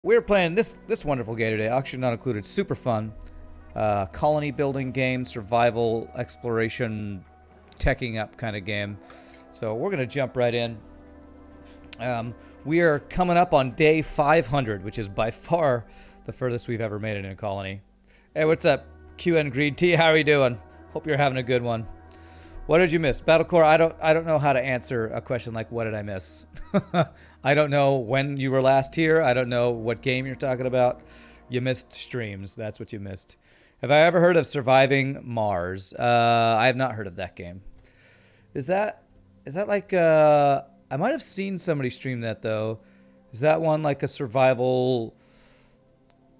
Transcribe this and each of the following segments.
We're playing this wonderful game today, Oxygen Not Included. Super fun. Colony building game, survival, exploration, teching up kind of game. So we're going to jump right in. We are coming up on day 500, which is by far the furthest we've ever made it in a colony. Hey, what's up, QN Green Tea? How are you doing? Hope you're having a good one. What did you miss? Battlecore, I don't know how to answer a question like what did I miss? I don't know when you were last here. I don't know what game you're talking about. You missed streams. That's what you missed. Have I ever heard of Surviving Mars? I have not heard of that game. Is that like I might have seen somebody stream that though. Is that one like a survival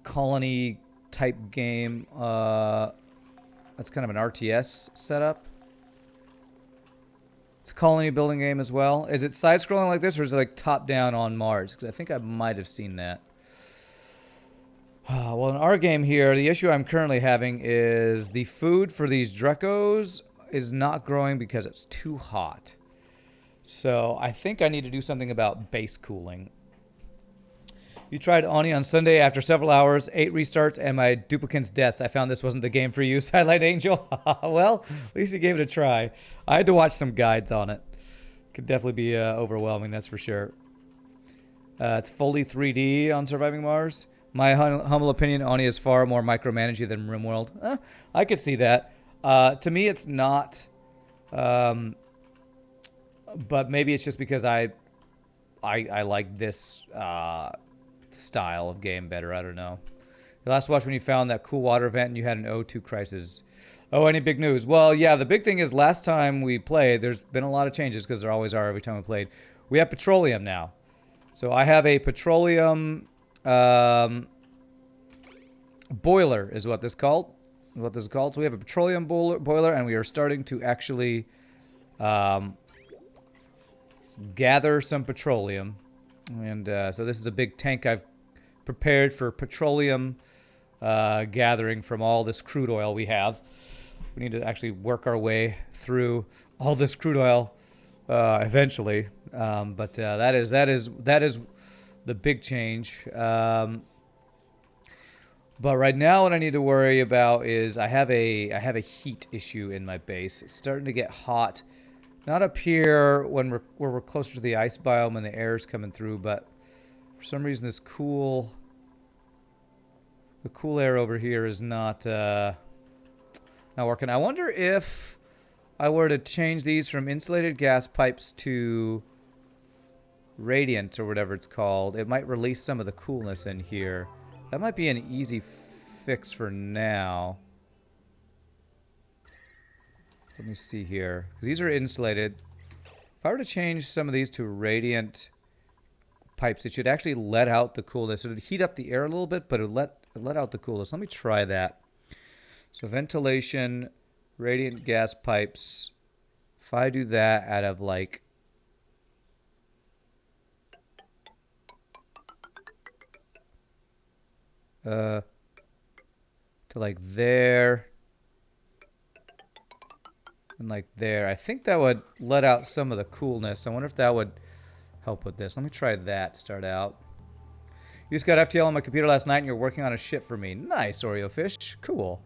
colony type game? That's kind of an RTS setup. It's a colony building game as well. Is it side-scrolling like this, or is it like top-down on Mars? Because I think I might have seen that. Well, in our game here, the issue I'm currently having is the food for these Drekos is not growing because it's too hot. So I think I need to do something about base cooling. You tried Oni on Sunday after several hours, 8 restarts, and my duplicant's deaths. I found this wasn't the game for you, Sidelight Angel. Well, at least you gave it a try. I had to watch some guides on it. Could definitely be overwhelming, that's for sure. It's fully 3D on Surviving Mars. My humble opinion, Oni is far more micromanaging than RimWorld. I could see that. To me, it's not. But maybe it's just because I like this style of game better. I don't know. The last watch when you found that cool water event and you had an O2 crisis. Oh, any big news? Well, yeah, the big thing is last time we played, there's been a lot of changes because there always are every time we played. We have petroleum now. So I have a petroleum boiler is what this is called. So we have a petroleum boiler and we are starting to actually gather some petroleum. And so this is a big tank I've prepared for petroleum gathering from all this crude oil we have. We need to actually work our way through all this crude oil eventually. But that is the big change. But right now, what I need to worry about is I have a heat issue in my base. It's starting to get hot. Not up here where we're closer to the ice biome and the air is coming through, but for some reason the cool air over here is not working. I wonder if I were to change these from insulated gas pipes to radiant or whatever it's called, it might release some of the coolness in here. That might be an easy fix for now. Let me see here. These are insulated. If I were to change some of these to radiant pipes, it should actually let out the coolness. It would heat up the air a little bit, but it would let out the coolness. Let me try that. So ventilation, radiant gas pipes. If I do that out of like... to like there... and like there. I think that would let out some of the coolness. I wonder if that would help with this. Let me try that to start out. You just got FTL on my computer last night and you're working on a ship for me. Nice, Oreo Fish. Cool.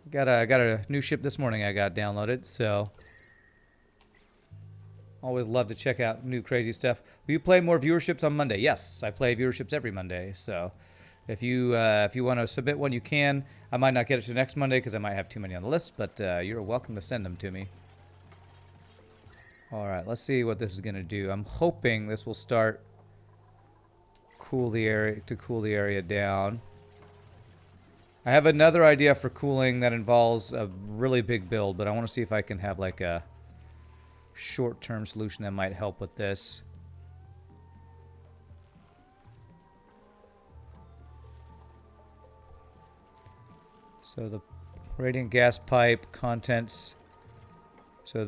Got a new ship this morning I got downloaded, so always love to check out new crazy stuff. Will you play more viewerships on Monday? Yes, I play viewerships every Monday, so if you want to submit one, you can. I might not get it to next Monday because I might have too many on the list, but you're welcome to send them to me. All right, let's see what this is going to do. I'm hoping this will start cool the area down. I have another idea for cooling that involves a really big build, but I want to see if I can have like a short-term solution that might help with this. So the radiant gas pipe contents. So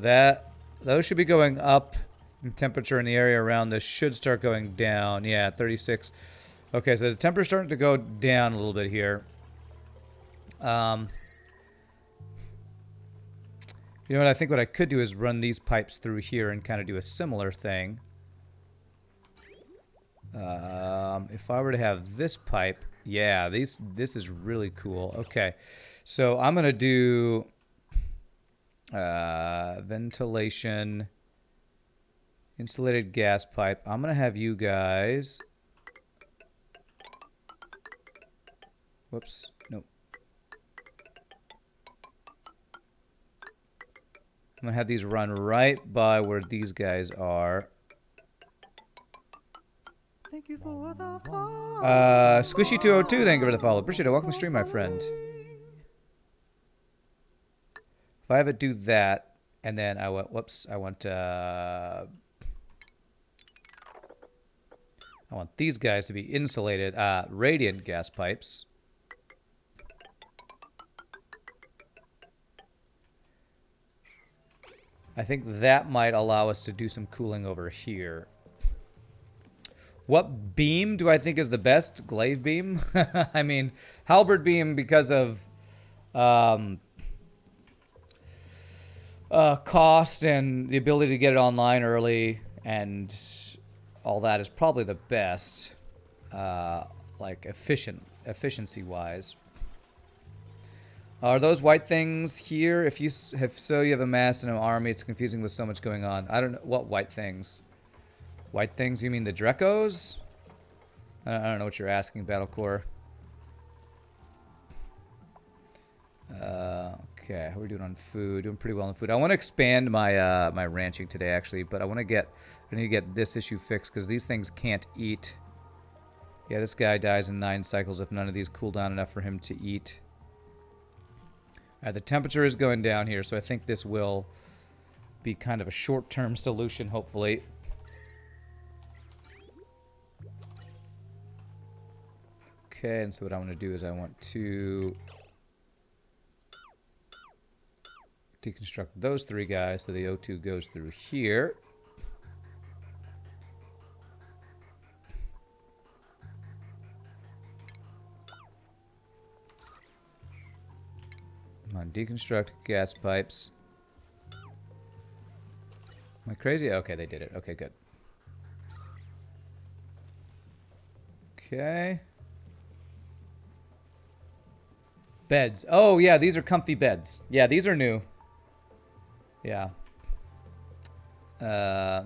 those should be going up in temperature in the area around this. Should start going down. Yeah, 36. Okay, so the temperature's starting to go down a little bit here. You know what? I think what I could do is run these pipes through here and kind of do a similar thing. If I were to have this pipe, yeah, this is really cool. Okay, so I'm gonna do ventilation, insulated gas pipe. I'm gonna have you guys. Whoops, nope. I'm gonna have these run right by where these guys are. Thank you for the follow. Squishy202, thank you for the follow. Appreciate it. Welcome to the stream, my friend. If I have it do that, and then I want, whoops, I want these guys to be insulated, radiant gas pipes. I think that might allow us to do some cooling over here. What beam do I think is the best? Glaive beam? I mean, halberd beam because of cost and the ability to get it online early and all that is probably the best, like efficiency-wise. Are those white things here? If so, you have a mass and an army. It's confusing with so much going on. I don't know what white things. White things? You mean the Drecos? I don't know what you're asking, Battlecore. Okay, how are we doing on food? Doing pretty well on food. I want to expand my my ranching today, actually, but I need to get this issue fixed because these things can't eat. Yeah, this guy dies in 9 cycles if none of these cool down enough for him to eat. Alright, the temperature is going down here, so I think this will be kind of a short-term solution, hopefully. Okay, and so what I want to do is I want to deconstruct those 3 guys so the O2 goes through here. Come on, deconstruct gas pipes. Am I crazy? Okay, they did it. Okay, good. Okay. Beds. Oh, yeah, these are comfy beds. Yeah, these are new. Yeah. Yeah,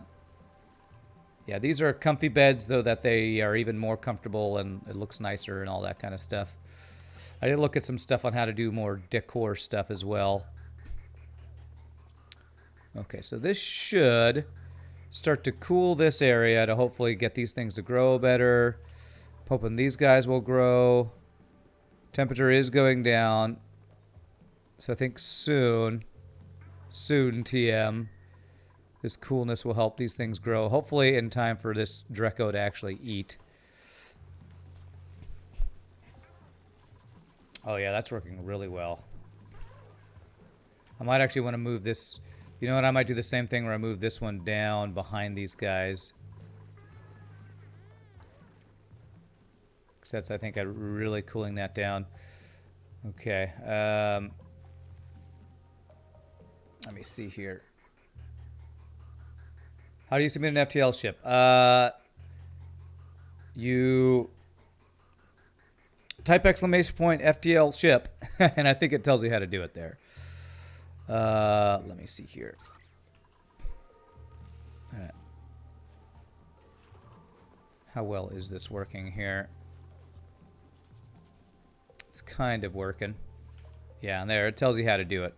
these are comfy beds, though, that they are even more comfortable and it looks nicer and all that kind of stuff. I did look at some stuff on how to do more decor stuff as well. Okay, so this should start to cool this area to hopefully get these things to grow better. I'm hoping these guys will grow. Temperature is going down. So I think soon, TM, this coolness will help these things grow. Hopefully in time for this Dreco to actually eat. Oh yeah, that's working really well. I might actually want to move this. You know what? I might do the same thing where I move this one down behind these guys. Because that's, I think, really cooling that down. Okay. Let me see here. How do you submit an FTL ship? You type exclamation point FTL ship, and I think it tells you how to do it there. Let me see here. All right. How well is this working here? It's kind of working. Yeah, and there, it tells you how to do it.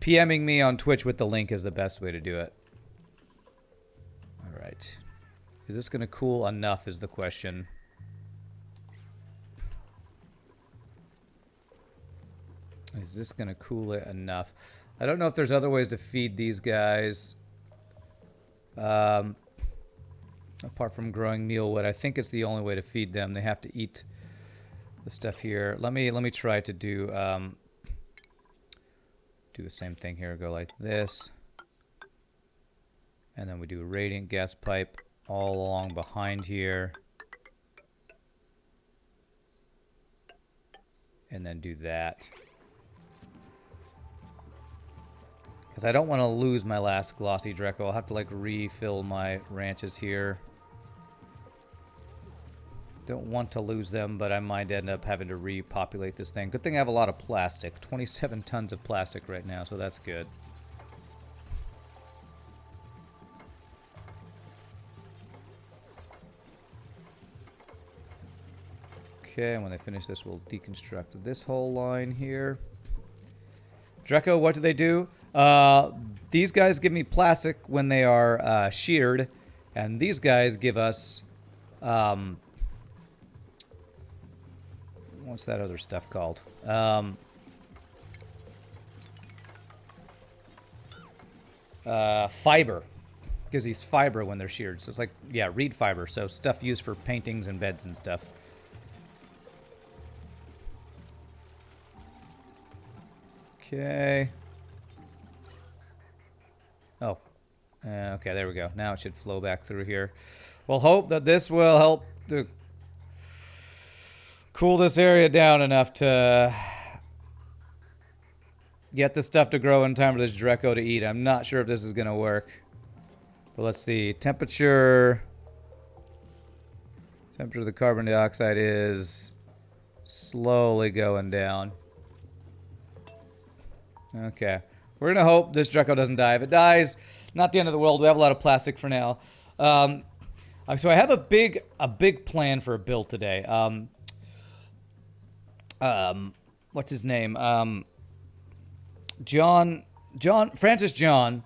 PMing me on Twitch with the link is the best way to do it. All right. Is this going to cool enough is the question. Is this going to cool it enough? I don't know if there's other ways to feed these guys. Apart from growing mealwood, I think it's the only way to feed them. They have to eat the stuff here. Let me try to do the same thing here. Go like this. And then we do a radiant gas pipe all along behind here. And then do that. Because I don't want to lose my last glossy Dreco. I'll have to like refill my ranches here. Don't want to lose them, but I might end up having to repopulate this thing. Good thing I have a lot of plastic. 27 tons of plastic right now, so that's good. Okay, and when they finish this, we'll deconstruct this whole line here. Draco, what do they do? These guys give me plastic when they are sheared, and these guys give us... what's that other stuff called? Fiber. Gives these fiber when they're sheared. So it's like, yeah, reed fiber. So stuff used for paintings and beds and stuff. Okay. Oh. Okay, there we go. Now it should flow back through here. We'll hope that this will help to cool this area down enough to get the stuff to grow in time for this Draco to eat. I'm not sure if this is going to work. But let's see. Temperature of the carbon dioxide is slowly going down. Okay. We're going to hope this Draco doesn't die. If it dies, not the end of the world. We have a lot of plastic for now. So I have a big plan for a build today. What's his name? Francis John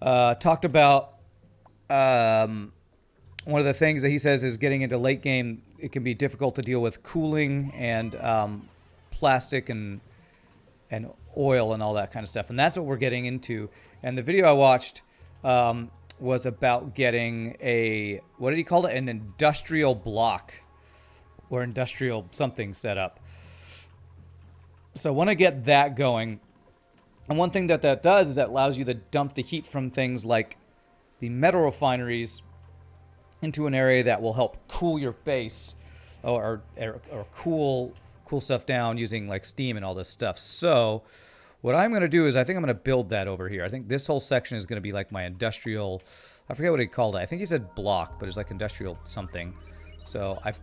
talked about one of the things that he says is getting into late game. It can be difficult to deal with cooling and plastic and oil and all that kind of stuff, and that's what we're getting into. And the video I watched was about getting a, what did he call it? An industrial block or industrial something set up. So I want to get that going. And one thing that does is that allows you to dump the heat from things like the metal refineries into an area that will help cool your base or cool stuff down using like steam and all this stuff. So what I'm going to do is I think I'm going to build that over here. I think this whole section is going to be like my industrial, I forget what he called it. I think he said block, but it's like industrial something. So I've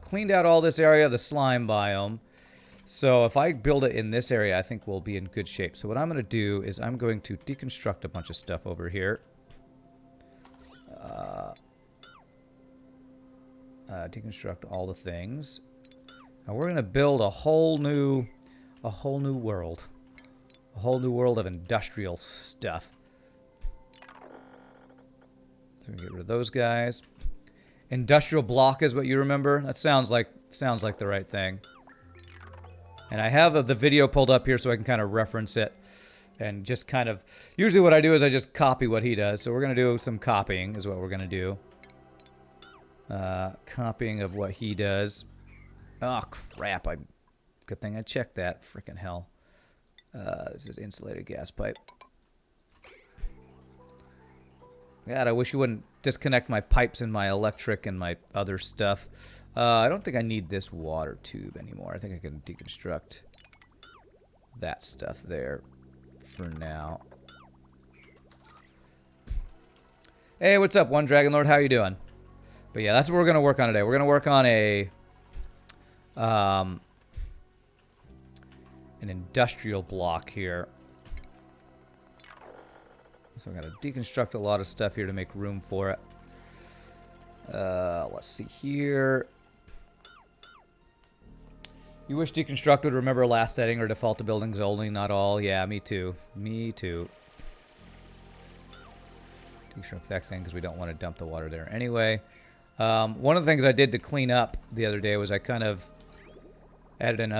cleaned out all this area of the slime biome. So if I build it in this area, I think we'll be in good shape. So what I'm going to do is I'm going to deconstruct a bunch of stuff over here. Deconstruct all the things. Now we're going to build a whole new world. A whole new world of industrial stuff. So we get rid of those guys. Industrial block is what you remember? That sounds like the right thing. And I have the video pulled up here so I can kind of reference it. And just kind of... Usually what I do is I just copy what he does. So we're going to do some copying is what we're going to do. Copying of what he does. Oh, crap. Good thing I checked that. Frickin' hell. This is insulated gas pipe. God, I wish you wouldn't disconnect my pipes and my electric and my other stuff. I don't think I need this water tube anymore. I think I can deconstruct that stuff there for now. Hey, what's up, One Dragon Lord? How you doing? But yeah, that's what we're going to work on today. We're going to work on an industrial block here. So I'm going to deconstruct a lot of stuff here to make room for it. Let's see here. You wish deconstruct would remember last setting or default to buildings only, not all. Yeah, me too. Me too. Deconstruct that thing because we don't want to dump the water there anyway. One of the things I did to clean up the other day was I kind of added an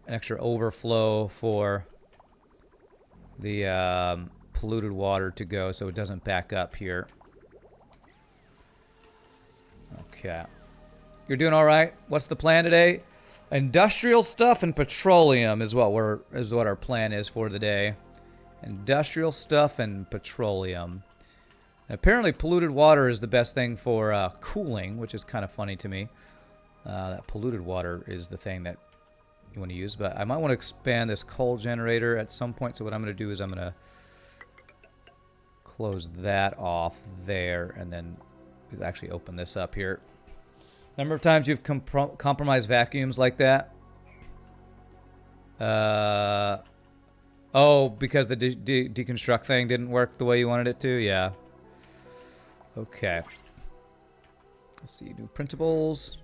extra overflow for the polluted water to go so it doesn't back up here. Okay. You're doing all right? What's the plan today? Industrial stuff and petroleum is what our plan is for the day. Industrial stuff and petroleum. Apparently polluted water is the best thing for cooling, which is kind of funny to me. That polluted water is the thing that you want to use. But I might want to expand this coal generator at some point. So what I'm going to do is I'm going to close that off there. And then we'll actually open this up here. Number of times you've compromised vacuums like that. Oh, because the deconstruct thing didn't work the way you wanted it to? Yeah. Okay. Let's see. New printables.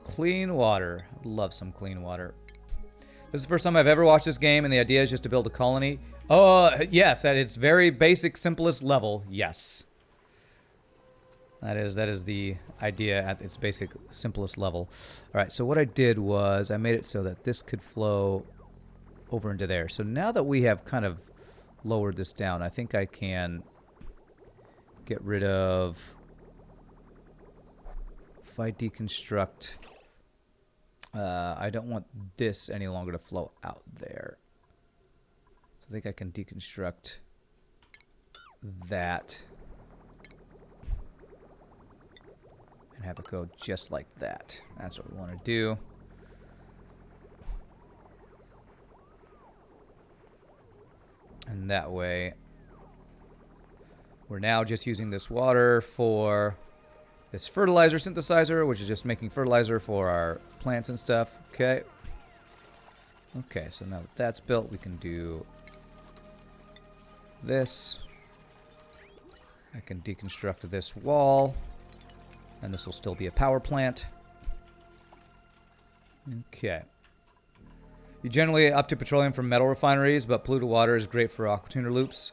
Clean water. Love some clean water. This is the first time I've ever watched this game, and the idea is just to build a colony. Oh, yes. At its very basic, simplest level. Yes. That is the idea at its basic, simplest level. All right, so what I did was I made it so that this could flow over into there. So now that we have kind of lowered this down, I think I can get rid of... If I deconstruct... I don't want this any longer to flow out there. So I think I can deconstruct that. And have it go just like that. That's what we want to do. And that way, we're now just using this water for this fertilizer synthesizer, which is just making fertilizer for our plants and stuff. Okay. Okay, so now that that's built, we can do this. I can deconstruct this wall. And this will still be a power plant. Okay. You generally up to petroleum from metal refineries, but polluted water is great for aquatuner loops.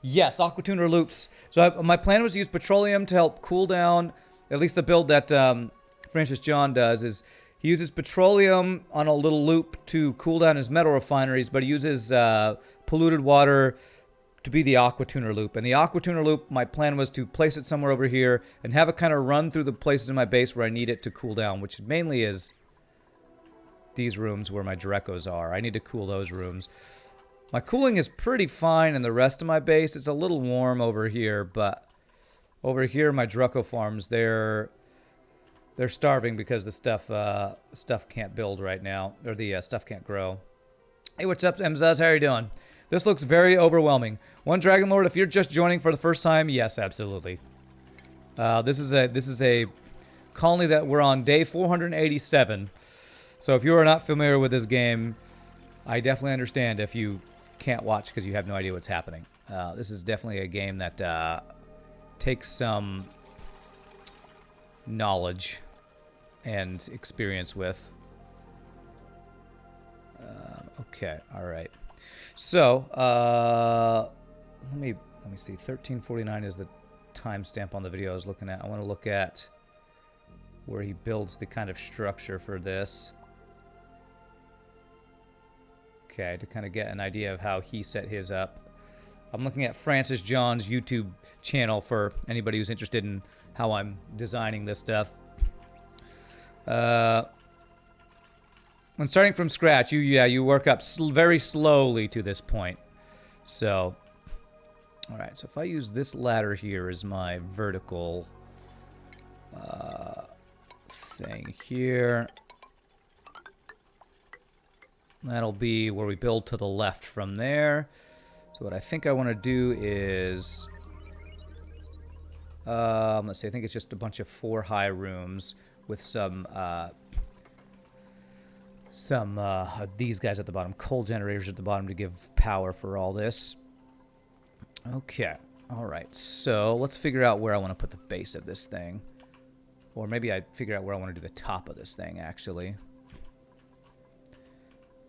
Yes, aquatuner loops. So my plan was to use petroleum to help cool down, at least the build that Francis John does, is he uses petroleum on a little loop to cool down his metal refineries, but he uses polluted water to be the aquatuner loop. And the aquatuner loop, my plan was to place it somewhere over here and have it kind of run through the places in my base where I need it to cool down, which mainly is these rooms where my Dreckos are. I need to cool those rooms. My cooling is pretty fine in the rest of my base. It's a little warm over here, but over here my Drecko farms, they're starving because the stuff can't build right now, or the stuff can't grow. Hey, what's up, Mzaz? How are you doing? This looks very overwhelming. One Dragon Lord, if you're just joining for the first time, yes, absolutely. This is a colony that we're on day 487. So if you are not familiar with this game, I definitely understand if you can't watch because you have no idea what's happening. This is definitely a game that takes some knowledge and experience with. Okay, all right. So, let me see. 1349 is the timestamp on the video I was looking at. I want to look at where he builds the kind of structure for this. Okay, to kind of get an idea of how he set his up. I'm looking at Francis John's YouTube channel for anybody who's interested in how I'm designing this stuff. When starting from scratch, you work up very slowly to this point. So, all right. So if I use this ladder here as my vertical thing here, that'll be where we build to the left from there. So what I think I want to do is, let's see. I think it's just a bunch of 4 high rooms with some these guys at the bottom, coal generators at the bottom to give power for all this. Okay, all right, so let's figure out where I want to put the base of this thing. Or maybe I figure out where I want to do the top of this thing, actually.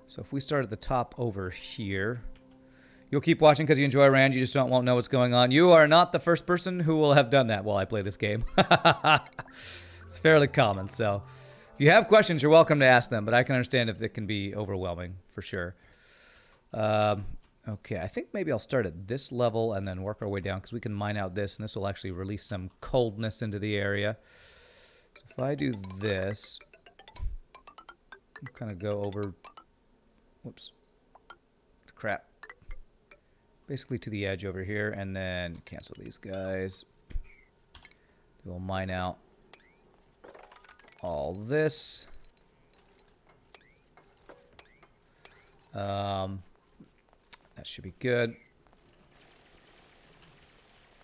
So if we start at the top over here, you'll keep watching because you enjoy Rand, you just won't know what's going on. You are not the first person who will have done that while I play this game. It's fairly common, so... If you have questions, you're welcome to ask them, but I can understand if it can be overwhelming, for sure. Okay, I think maybe I'll start at this level and then work our way down, because we can mine out this, and this will actually release some coldness into the area. So if I do this, I'll kind of go over... Whoops. Crap. Basically to the edge over here, and then cancel these guys. We'll mine out all this. That should be good.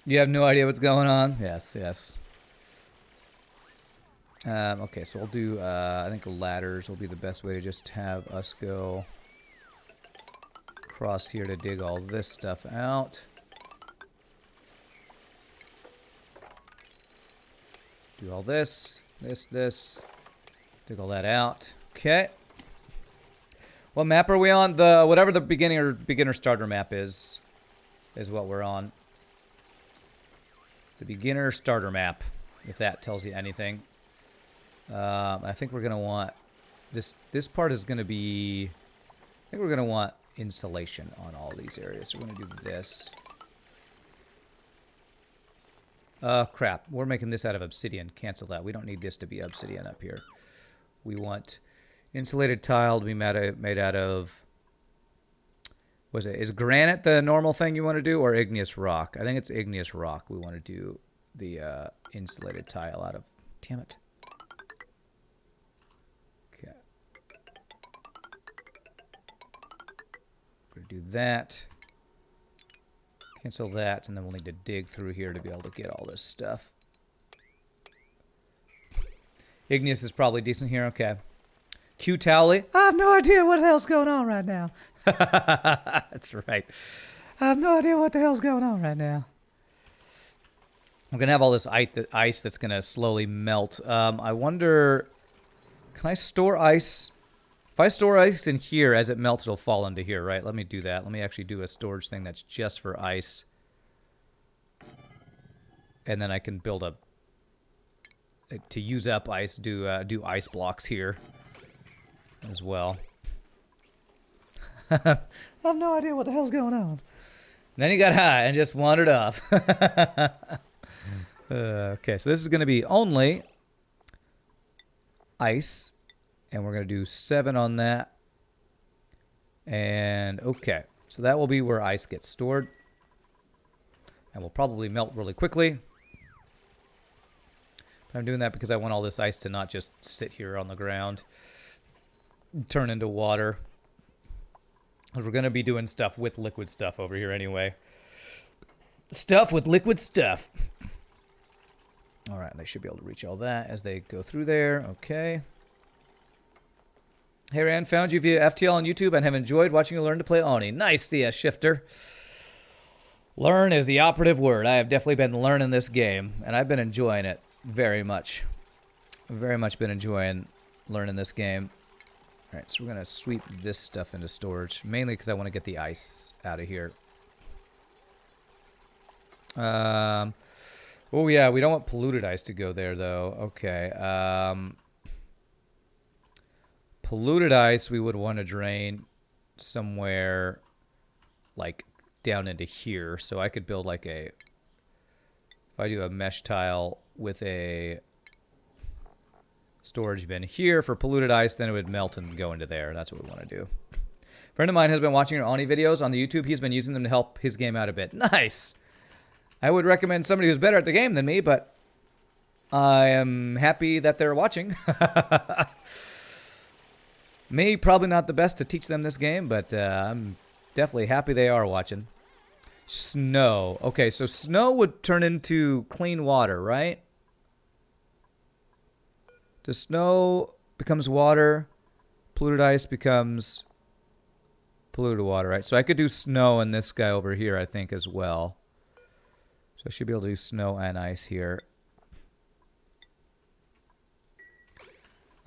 You have no idea what's going on? Yes, yes. Okay, so we'll do, I think ladders will be the best way to just have us go across here to dig all this stuff out. Do all this, this. Dig all that out. Okay. What map are we on? The whatever the beginner starter map is what we're on. The beginner starter map, if that tells you anything. I think we're gonna want this part is gonna be. I think we're gonna want insulation on all these areas. So we're gonna do this. Crap. We're making this out of obsidian. Cancel that. We don't need this to be obsidian up here. We want insulated tile to be made out of. Was it? Is granite the normal thing you want to do, or igneous rock? I think it's igneous rock we want to do the insulated tile out of. Damn it. Okay. We're going to do that. Cancel that, and then we'll need to dig through here to be able to get all this stuff. Igneous is probably decent here. Okay. Q Towley. I have no idea what the hell's going on right now. That's right. I have no idea what the hell's going on right now. I'm going to have all this ice that's going to slowly melt. I wonder, can I store ice? If I store ice in here, as it melts, it'll fall into here, right? Let me do that. Let me actually do a storage thing that's just for ice. And then I can build a... To use up ice, do ice blocks here as well. I have no idea what the hell's going on. Then he got high and just wandered off. Okay, so this is going to be only ice. And we're going to do 7 on that. And okay, so that will be where ice gets stored. And will probably melt really quickly. I'm doing that because I want all this ice to not just sit here on the ground, turn into water. We're going to be doing stuff with liquid stuff over here anyway. Stuff with liquid stuff. All right, they should be able to reach all that as they go through there. Okay. Hey, Rand, found you via FTL on YouTube and have enjoyed watching you learn to play Oni. Nice, CS Shifter. Learn is the operative word. I have definitely been learning this game, and I've been enjoying it. Very much. Very much been enjoying learning this game. Alright, so we're going to sweep this stuff into storage. Mainly because I want to get the ice out of here. Oh yeah, we don't want polluted ice to go there though. Okay. Polluted ice we would want to drain somewhere like down into here. So I could build like a... If I do a mesh tile with a storage bin here for polluted ice, then it would melt and go into there. That's what we want to do. A friend of mine has been watching your Oni videos on the YouTube. He's been using them to help his game out a bit. Nice! I would recommend somebody who's better at the game than me, but I am happy that they're watching. Me, probably not the best to teach them this game, but I'm definitely happy they are watching. Snow. Okay, so snow would turn into clean water, right? The snow becomes water. Polluted ice becomes polluted water, right? So I could do snow in this guy over here, I think, as well. So I should be able to do snow and ice here.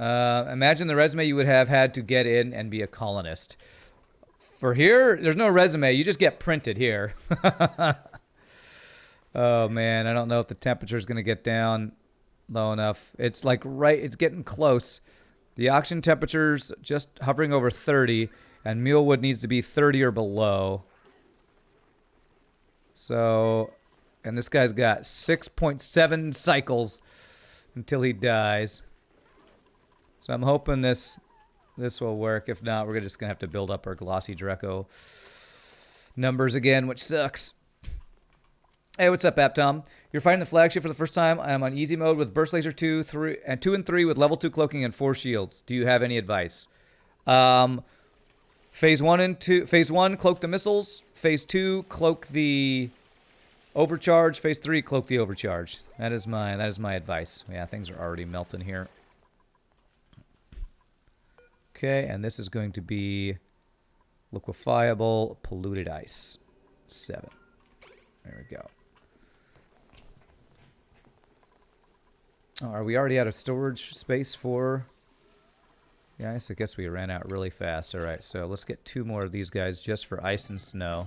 Imagine the resume you would have had to get in and be a colonist. For here, there's no resume. You just get printed here. Oh, man. I don't know if the temperature is going to get down low enough. It's like it's getting close. The auction temperature's just hovering over 30, and Mulewood needs to be 30 or below. So, and this guy's got 6.7 cycles until he dies. So I'm hoping this will work. If not, we're just going to have to build up our glossy Dreco numbers again, which sucks. Hey, what's up, Aptom? You're fighting the flagship for the first time. I'm on easy mode with Burst Laser 2, 3, and 2 and 3 with level 2 cloaking and 4 shields. Do you have any advice? Phase 1, cloak the missiles. Phase 2, cloak the Overcharge, phase 3, cloak the overcharge. That is my advice. Yeah, things are already melting here. Okay, and this is going to be liquefiable polluted ice. 7. There we go. Oh, are we already out of storage space for the ice? I guess we ran out really fast. All right, so let's get 2 more of these guys just for ice and snow.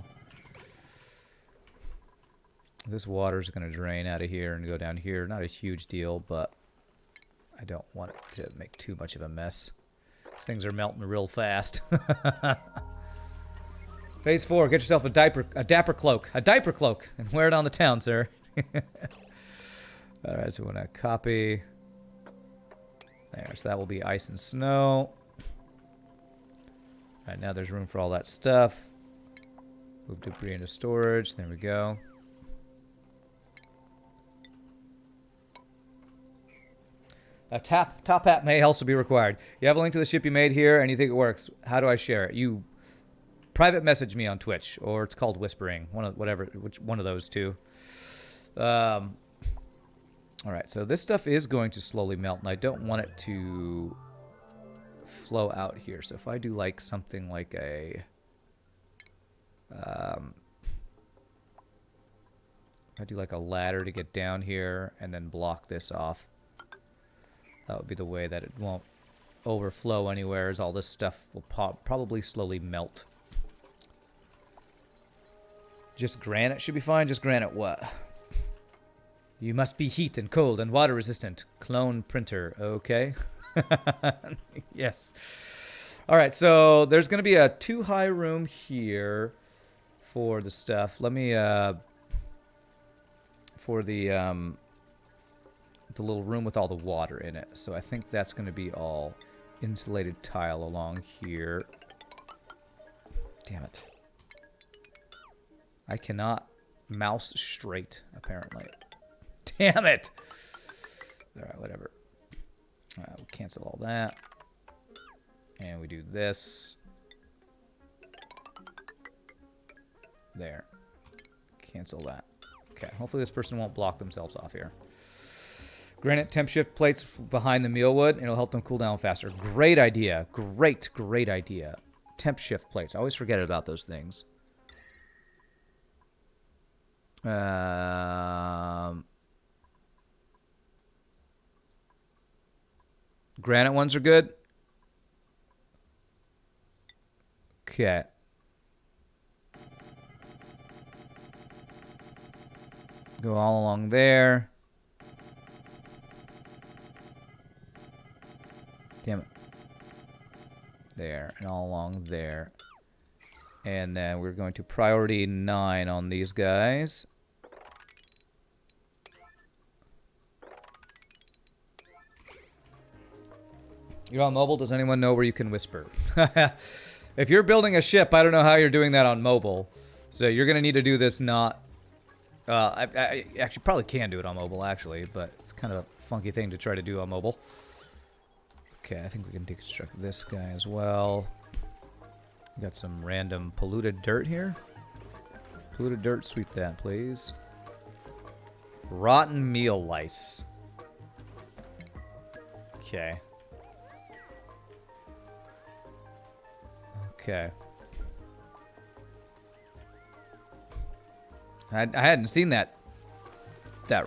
This water's going to drain out of here and go down here. Not a huge deal, but I don't want it to make too much of a mess. These things are melting real fast. Phase 4, get yourself a dapper cloak. A diaper cloak, and wear it on the town, sir. Alright, so we're going to copy. There, so that will be ice and snow. Alright, now there's room for all that stuff. Move debris into storage. There we go. A top hat may also be required. You have a link to the ship you made here, and you think it works. How do I share it? You private message me on Twitch, or it's called Whispering. One of those two. All right, so this stuff is going to slowly melt, and I don't want it to flow out here. So if I do like something like a, I do like a ladder to get down here, and then block this off. That would be the way that it won't overflow anywhere, as all this stuff will probably slowly melt. Just granite should be fine. Just granite what? You must be heat and cold and water resistant. Clone printer. Okay. Yes. All right, so there's going to be a 2 high room here for the stuff. Let me, for the little room with all the water in it. So I think that's going to be all insulated tile along here. Damn it. I cannot mouse straight, apparently. Damn it! Alright, whatever. We'll cancel all that. And we do this. There. Cancel that. Okay, hopefully this person won't block themselves off here. Granite temp shift plates behind the mealwood, and it'll help them cool down faster. Great idea. Great idea. Temp shift plates. I always forget about those things. Granite ones are good. Okay. Go all along there. Damn it. There, and all along there. And then we're going to priority 9 on these guys. You're on mobile? Does anyone know where you can whisper? If you're building a ship, I don't know how you're doing that on mobile. So you're going to need to do this not... I actually probably can do it on mobile, actually, but it's kind of a funky thing to try to do on mobile. Okay, I think we can deconstruct this guy as well. We got some random polluted dirt here. Polluted dirt, sweep that, please. Rotten meal lice. Okay. Okay. I hadn't seen that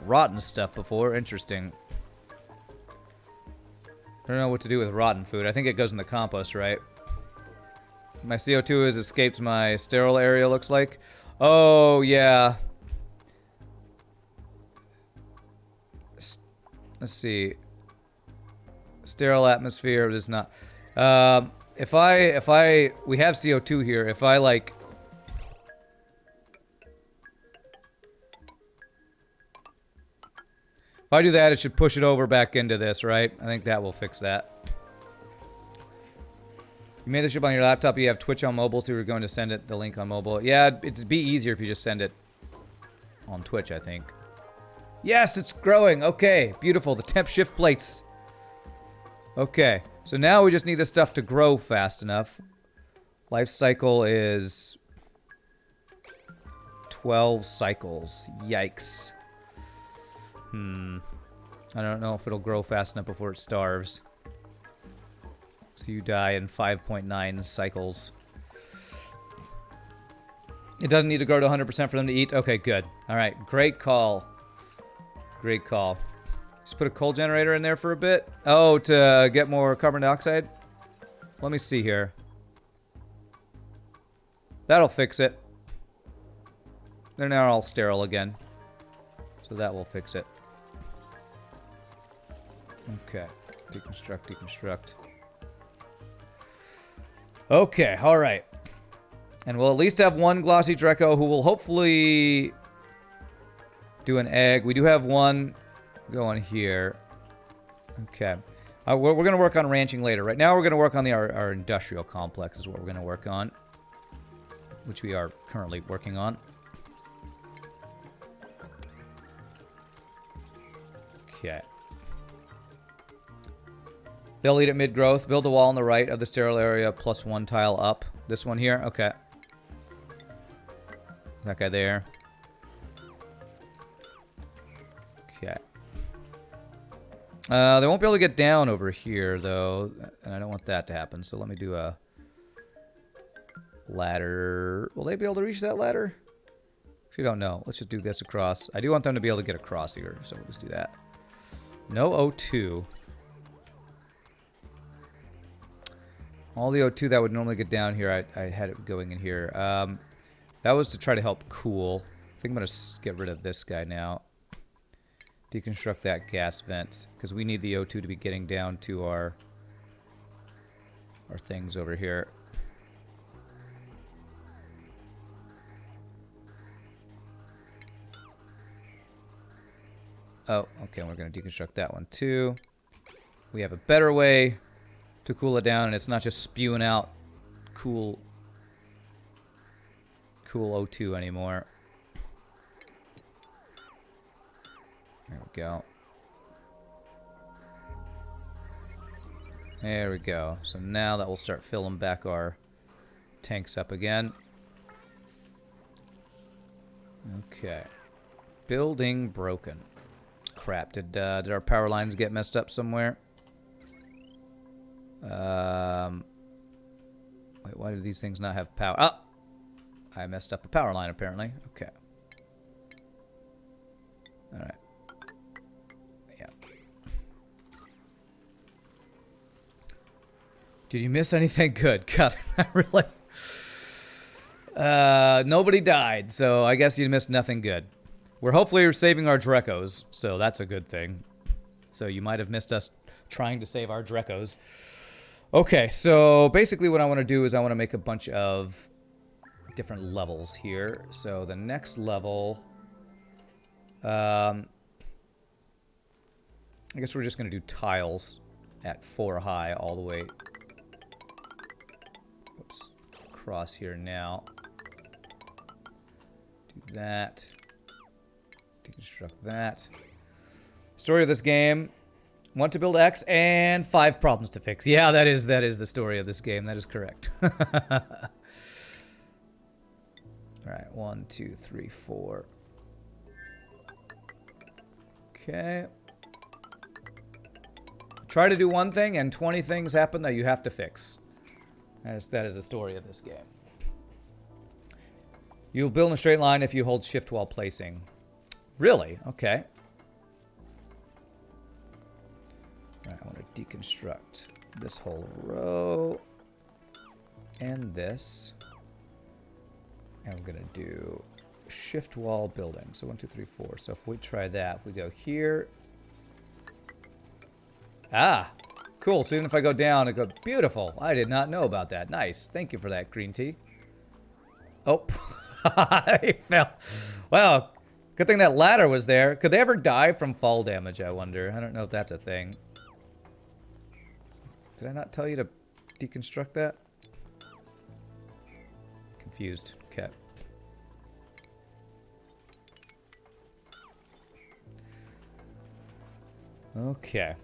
rotten stuff before. Interesting. I don't know what to do with rotten food. I think it goes in the compost, right? My CO2 has escaped my sterile area, looks like. Oh, yeah. Let's see. Sterile atmosphere does not... If we have CO2 here, if I, like... If I do that, it should push it over back into this, right? I think that will fix that. You made the ship on your laptop, you have Twitch on mobile, so we're going to send it the link on mobile. Yeah, it'd be easier if you just send it on Twitch, I think. Yes, it's growing. Okay, beautiful. The temp shift plates. Okay, so now we just need this stuff to grow fast enough. Life cycle is 12 cycles. Yikes. I don't know if it'll grow fast enough before it starves. So you die in 5.9 cycles. It doesn't need to grow to 100% for them to eat? Okay, good. Alright, great call. Great call. Just put a coal generator in there for a bit. Oh, to get more carbon dioxide? Let me see here. That'll fix it. They're now all sterile again. So that will fix it. Okay. Deconstruct, deconstruct. Okay, alright. And we'll at least have one glossy Dreco who will hopefully do an egg. We do have one going here. Okay. We're going to work on ranching later. Right now we're going to work on our industrial complex is what we're going to work on. Which we are currently working on. Okay. They'll eat at mid-growth. Build a wall on the right of the sterile area plus one tile up. This one here? Okay. That guy there. Okay. They won't be able to get down over here, though. And I don't want that to happen. So let me do a ladder. Will they be able to reach that ladder? Actually, don't know. Let's just do this across. I do want them to be able to get across here. So we'll just do that. No O2. All the O2 that would normally get down here, I had it going in here. That was to try to help cool. I think I'm going to get rid of this guy now. Deconstruct that gas vent. Because we need the O2 to be getting down to our things over here. Oh, okay, we're going to deconstruct that one too. We have a better way to cool it down, and it's not just spewing out cool O2 anymore. There we go. There we go. So now that will start filling back our tanks up again. Okay. Building broken. Crap. Did our power lines get messed up somewhere? Wait, why do these things not have power? Oh! I messed up a power line, apparently. Okay. Alright. Yeah. Did you miss anything? Good. God, I really... nobody died, so I guess you missed nothing good. We're hopefully saving our Drecos, so that's a good thing. So you might have missed us trying to save our Drecos. Okay, so basically what I want to do is I want to make a bunch of different levels here. So the next level... I guess we're just going to do tiles at 4 high all the way... Oops. Across here now. Do that. Deconstruct that. Story of this game. Want to build X and 5 problems to fix. Yeah, that is the story of this game. That is correct. Alright, 1, 2, 3, 4. Okay. Try to do one thing and 20 things happen that you have to fix. That is the story of this game. You'll build in a straight line if you hold shift while placing. Really? Okay. Alright, I want to deconstruct this whole row. And this. And we're going to do shift wall building. So 1, 2, 3, 4. So if we try that, if we go here. Ah! Cool. So even if I go down, it goes beautiful. I did not know about that. Nice. Thank you for that, green tea. Oh. I fell. Well, good thing that ladder was there. Could they ever die from fall damage, I wonder? I don't know if that's a thing. Did I not tell you to deconstruct that? Confused. Okay. Okay.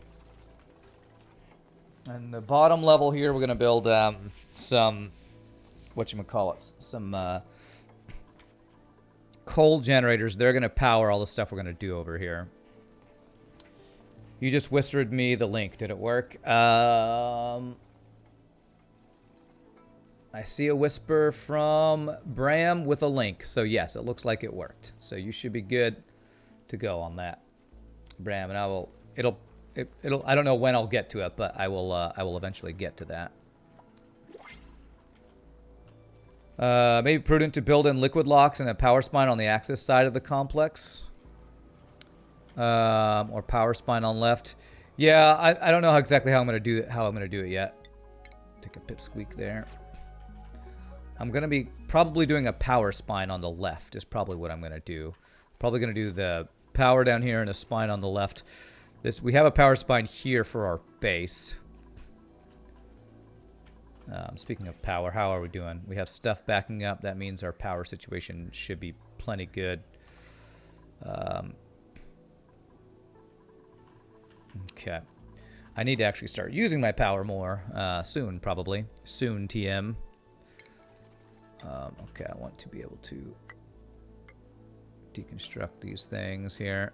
And the bottom level here, we're going to build some, whatchamacallit, some coal generators. They're going to power all the stuff we're going to do over here. You just whispered me the link. Did it work? I see a whisper from Bram with a link. So yes, it looks like it worked. So you should be good to go on that, Bram. And I will. It'll. I don't know when I'll get to it, but I will. I will eventually get to that. Maybe prudent to build in liquid locks and a power spine on the axis side of the complex. Or power spine on left. Yeah, I don't know exactly how I'm gonna do it. How I'm gonna do it yet. Take a pipsqueak there. I'm gonna be probably doing a power spine on the left. Is probably what I'm gonna do. Probably gonna do the power down here and a spine on the left. We have a power spine here for our base. Speaking of power, how are we doing? We have stuff backing up. That means our power situation should be plenty good. Okay. I need to actually start using my power more soon, probably. Soon, TM. Okay, I want to be able to deconstruct these things here.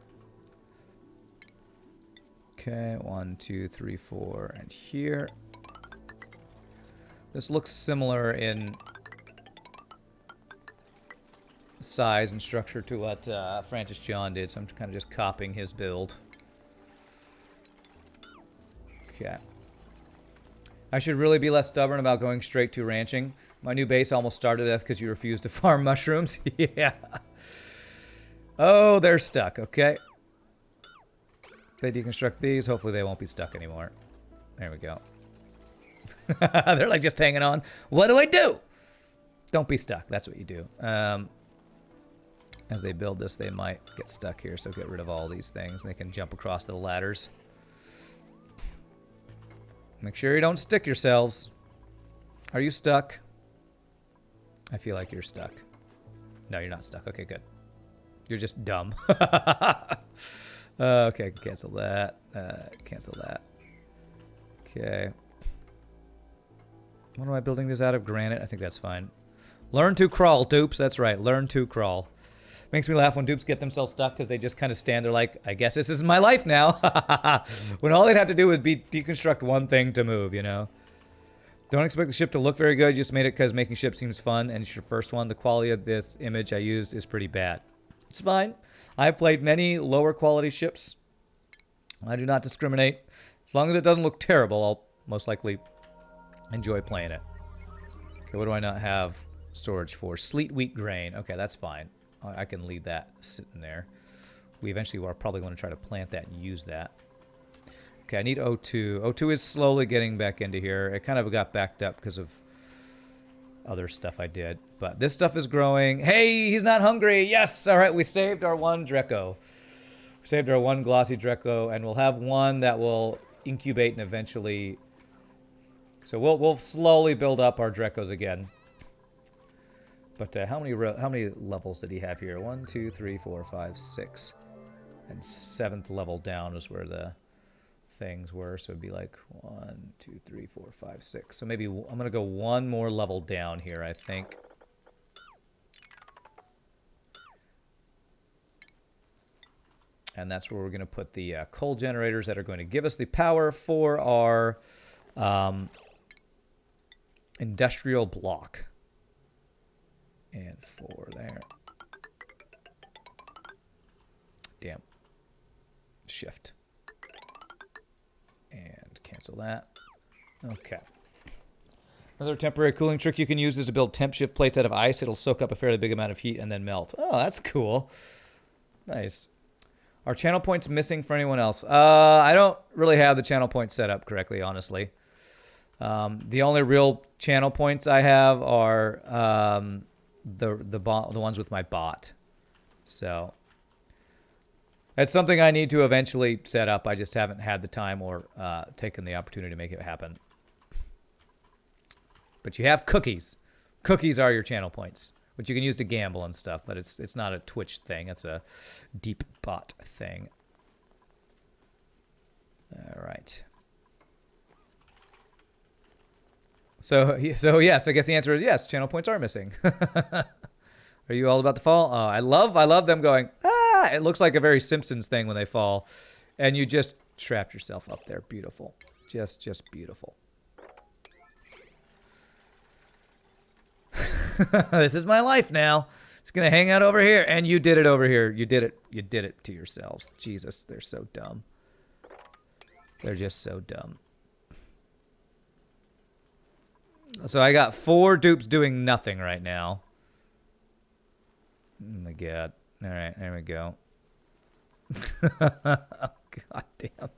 Okay, 1, 2, 3, 4, and here. This looks similar in size and structure to what Francis John did, so I'm kind of just copying his build. Okay. I should really be less stubborn about going straight to ranching. My new base almost started to death because you refused to farm mushrooms. Yeah. Oh, they're stuck. Okay. If they deconstruct these, hopefully they won't be stuck anymore. There we go. They're like just hanging on. What do I do? Don't be stuck. That's what you do. As they build this, they might get stuck here, so get rid of all these things. They can jump across the ladders. Make sure you don't stick yourselves. Are you stuck? I feel like you're stuck. No, you're not stuck. Okay, good. You're just dumb. Okay, cancel that. Cancel that. Okay. What am I building this out of? Granite? I think that's fine. Learn to crawl, dupes. That's right. Learn to crawl. Makes me laugh when dupes get themselves stuck because they just kind of stand there like, I guess this is my life now. When all they'd have to do would be deconstruct one thing to move, you know? Don't expect the ship to look very good. You just made it because making ships seems fun and it's your first one. The quality of this image I used is pretty bad. It's fine. I've played many lower quality ships. I do not discriminate. As long as it doesn't look terrible, I'll most likely enjoy playing it. Okay, what do I not have storage for? Sleet wheat grain. Okay, that's fine. I can leave that sitting there. We eventually are probably going to try to plant that and use that. Okay, I need O2. O2 is slowly getting back into here. It kind of got backed up because of other stuff I did. But this stuff is growing. Hey, he's not hungry. Yes! All right, we saved our one Dreco. We saved our one glossy Dreco, and we'll have one that will incubate and eventually... So we'll slowly build up our Drecos again. But how many levels did he have here? 1, 2, 3, 4, 5, 6. And 7th level down is where the things were. So it'd be like 1, 2, 3, 4, 5, 6. So maybe I'm going to go one more level down here, I think. And that's where we're going to put the coal generators that are going to give us the power for our industrial block. And 4 there. Damn. Shift. And cancel that. Okay. Another temporary cooling trick you can use is to build temp shift plates out of ice. It'll soak up a fairly big amount of heat and then melt. Oh, that's cool. Nice. Are channel points missing for anyone else? I don't really have the channel points set up correctly, honestly. The only real channel points I have are the ones with my bot. So it's something I need to eventually set up. I just haven't had the time or taken the opportunity to make it happen. But you have cookies. Cookies are your channel points, which you can use to gamble and stuff, but it's not a Twitch thing. It's a deep bot thing. All right. So yes, I guess the answer is yes. Channel points are missing. Are you all about to fall? Oh, I love them going, ah! It looks like a very Simpsons thing when they fall. And you just trap yourself up there. Beautiful. Just beautiful. This is my life now. It's gonna hang out over here. And you did it over here. You did it. You did it to yourselves. Jesus, they're so dumb. They're just so dumb. So I got 4 dupes doing nothing right now. Oh my god. Alright, there we go. God damn.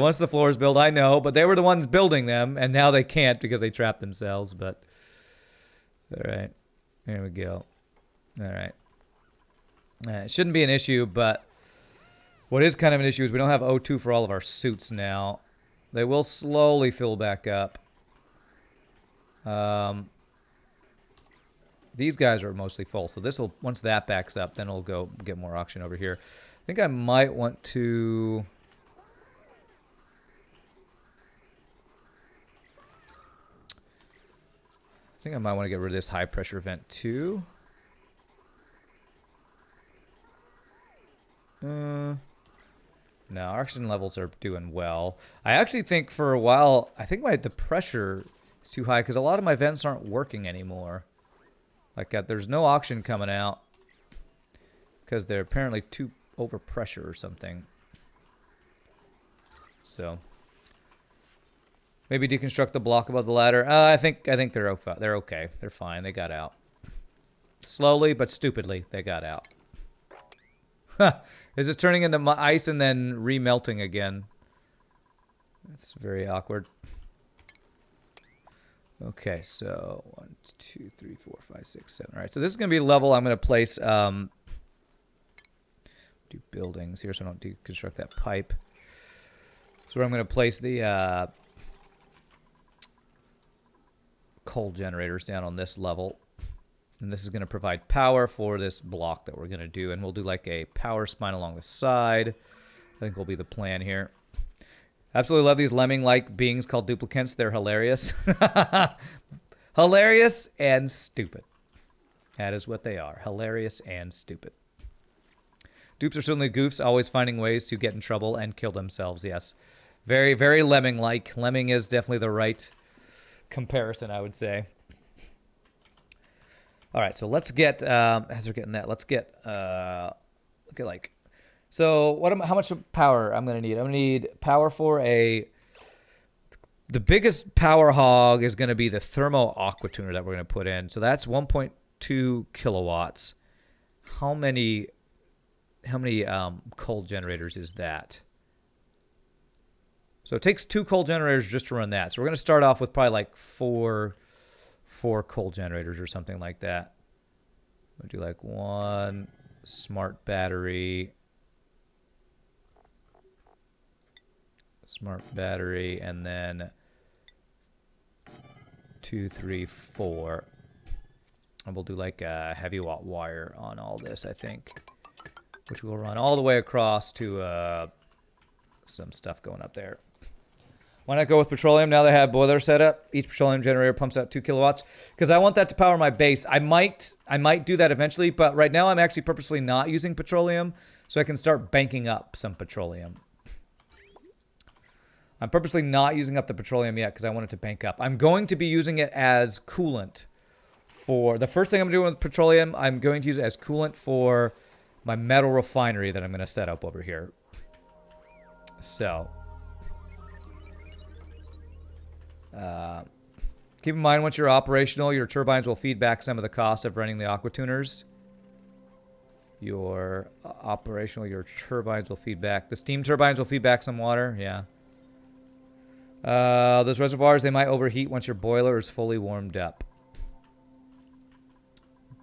Once the floor is built, I know, but they were the ones building them, and now they can't because they trapped themselves, but... Alright. There we go. Alright. It shouldn't be an issue, but... What is kind of an issue is we don't have O2 for all of our suits now. They will slowly fill back up. These guys are mostly full, so this will, once that backs up, then it'll go get more auction over here. I think I might want to... I think I might want to get rid of this high pressure vent too. No, our oxygen levels are doing well. I actually think for a while, I think the pressure is too high because a lot of my vents aren't working anymore. Like there's no oxygen coming out because they're apparently too over pressure or something. So maybe deconstruct the block above the ladder. I think they're okay. They're fine. They got out slowly but stupidly. They got out. Is it turning into ice and then remelting again? That's very awkward. Okay, so 1, 2, 3, 4, 5, 6, 7. All right, so this is going to be a level I'm going to place. Do buildings here so I don't deconstruct that pipe. So I'm going to place the coal generators down on this level. And this is going to provide power for this block that we're going to do. And we'll do like a power spine along the side. I think will be the plan here. Absolutely love these lemming-like beings called duplicants. They're hilarious. Hilarious and stupid. That is what they are. Hilarious and stupid. Dupes are certainly goofs, always finding ways to get in trouble and kill themselves. Yes. Very, very lemming-like. Lemming is definitely the right comparison, I would say. All right, so let's get, as we're getting that, let's get, look at like, so how much power I'm going to need? I'm going to need power for the biggest power hog is going to be the thermo aqua tuner that we're going to put in. So that's 1.2 kilowatts. How many coal generators is that? So it takes 2 coal generators just to run that. So we're going to start off with probably like 4 coal generators or something like that. We'll do like 1 smart battery, and then 2, 3, 4. And we'll do like a heavy watt wire on all this, I think, which will run all the way across to some stuff going up there. Why not go with petroleum now they have boiler set up? Each petroleum generator pumps out 2 kilowatts because I want that to power my base. I might do that eventually, but right now I'm actually purposely not using petroleum so I can start banking up some petroleum. I'm purposely not using up the petroleum yet because I want it to bank up. I'm going to be using it as coolant for the first thing I'm doing with petroleum. I'm going to use it as coolant for my metal refinery that I'm going to set up over here. So keep in mind, once you're operational, your turbines will feed back some of the cost of running the aqua tuners. Your turbines will feed back. The steam turbines will feed back some water. Yeah. Those reservoirs, they might overheat once your boiler is fully warmed up.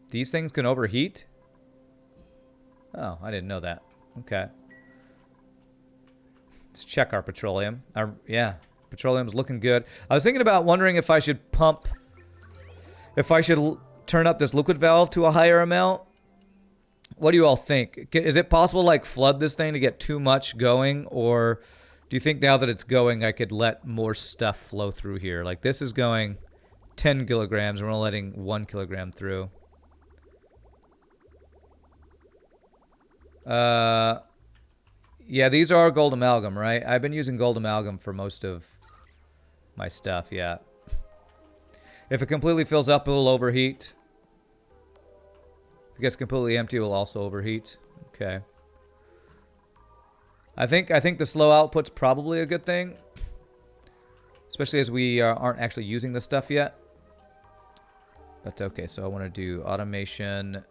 These things can overheat? Oh, I didn't know that. Okay. Let's check our petroleum. Yeah. Petroleum's looking good. I was thinking about wondering if I should turn up this liquid valve to a higher amount. What do you all think? Is it possible to like flood this thing to get too much going? Or do you think now that it's going, I could let more stuff flow through here? Like this is going 10 kilograms and we're letting 1 kilogram through. Yeah, these are gold amalgam, right? I've been using gold amalgam for most of my stuff, yeah. If it completely fills up, it'll overheat. If it gets completely empty, it will also overheat. Okay. I think the slow output's probably a good thing. Especially as we aren't actually using this stuff yet. But okay, so I want to do automation.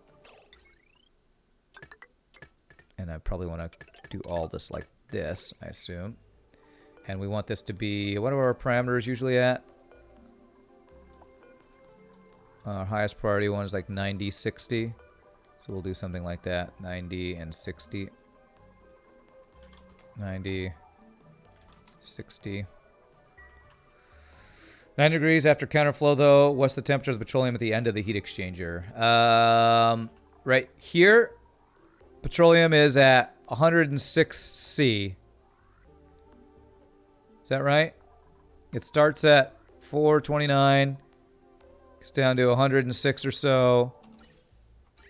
And I probably want to do all this like this, I assume. And we want this to be... What are our parameters usually at? Our highest priority one is like 90, 60. So we'll do something like that. 90 and 60. 90, 60. 9 degrees after counterflow, though. What's the temperature of the petroleum at the end of the heat exchanger? Right here, petroleum is at 106 C. Is that right? It starts at 429, gets down to 106 or so,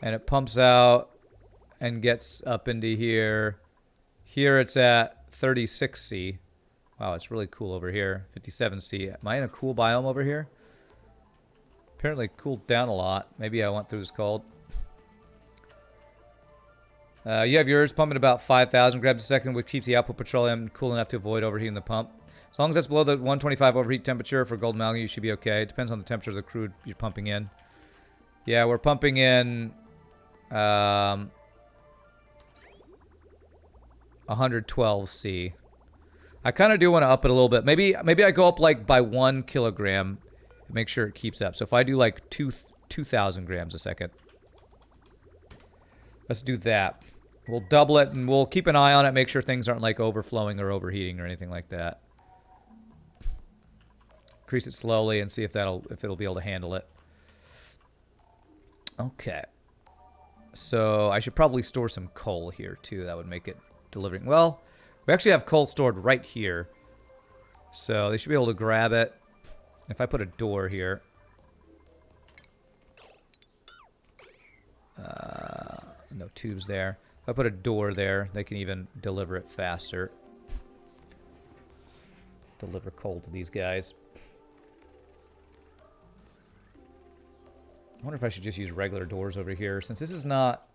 and it pumps out and gets up into here. Here it's at 36 C. Wow, it's really cool over here. 57 C. Am I in a cool biome over here? Apparently cooled down a lot. Maybe I went through this cold. You have yours pumping about 5,000 grams a second, which keeps the output petroleum cool enough to avoid overheating the pump. As long as that's below the 125 overheat temperature for gold amalgam, you should be okay. It depends on the temperature of the crude you're pumping in. Yeah, we're pumping in 112 C. I kind of do want to up it a little bit. Maybe I go up like by 1 kilogram and make sure it keeps up. So if I do like 2,000 grams a second. Let's do that. We'll double it and we'll keep an eye on it, make sure things aren't like overflowing or overheating or anything like that. Increase it slowly and see if it'll be able to handle it. Okay. So I should probably store some coal here too. That would make it delivering. Well, we actually have coal stored right here. So they should be able to grab it. If I put a door here. No tubes there. If I put a door there, they can even deliver it faster. Deliver coal to these guys. I wonder if I should just use regular doors over here. Since this is not...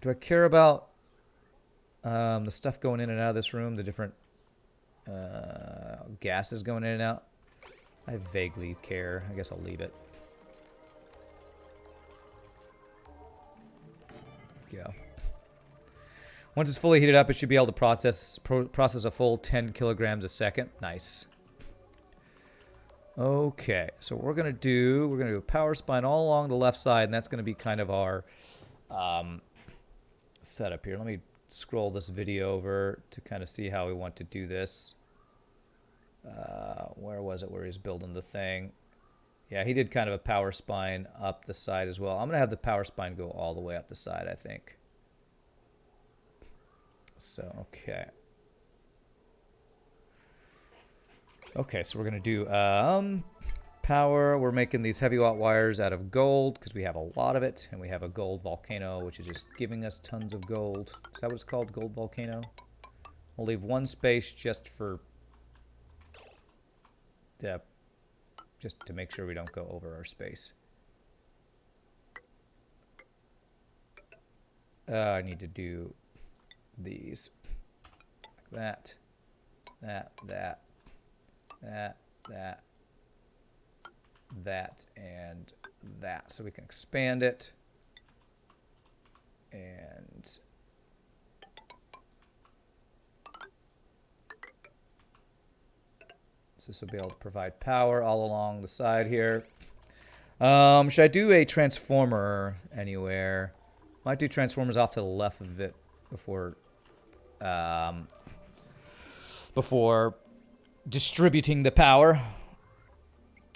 Do I care about the stuff going in and out of this room? The different gases going in and out? I vaguely care. I guess I'll leave it. Go. Once it's fully heated up, it should be able to process a full 10 kilograms a second. Nice. Okay, so what we're gonna do a power spine all along the left side, and that's gonna be kind of our setup here. Let me scroll this video over to kind of see how we want to do this. Where was it where he's building the thing? Yeah, he did kind of a power spine up the side as well. I'm gonna have the power spine go all the way up the side, I think. So, okay. Okay, so we're going to do power. We're making these heavy watt wires out of gold because we have a lot of it. And we have a gold volcano, which is just giving us tons of gold. Is that what it's called? Gold volcano? We'll leave one space just for... just to make sure we don't go over our space. I need to do these. Like that. That, and that. So we can expand it. And so this will be able to provide power all along the side here. Should I do a transformer anywhere? Might do transformers off to the left of it before distributing the power.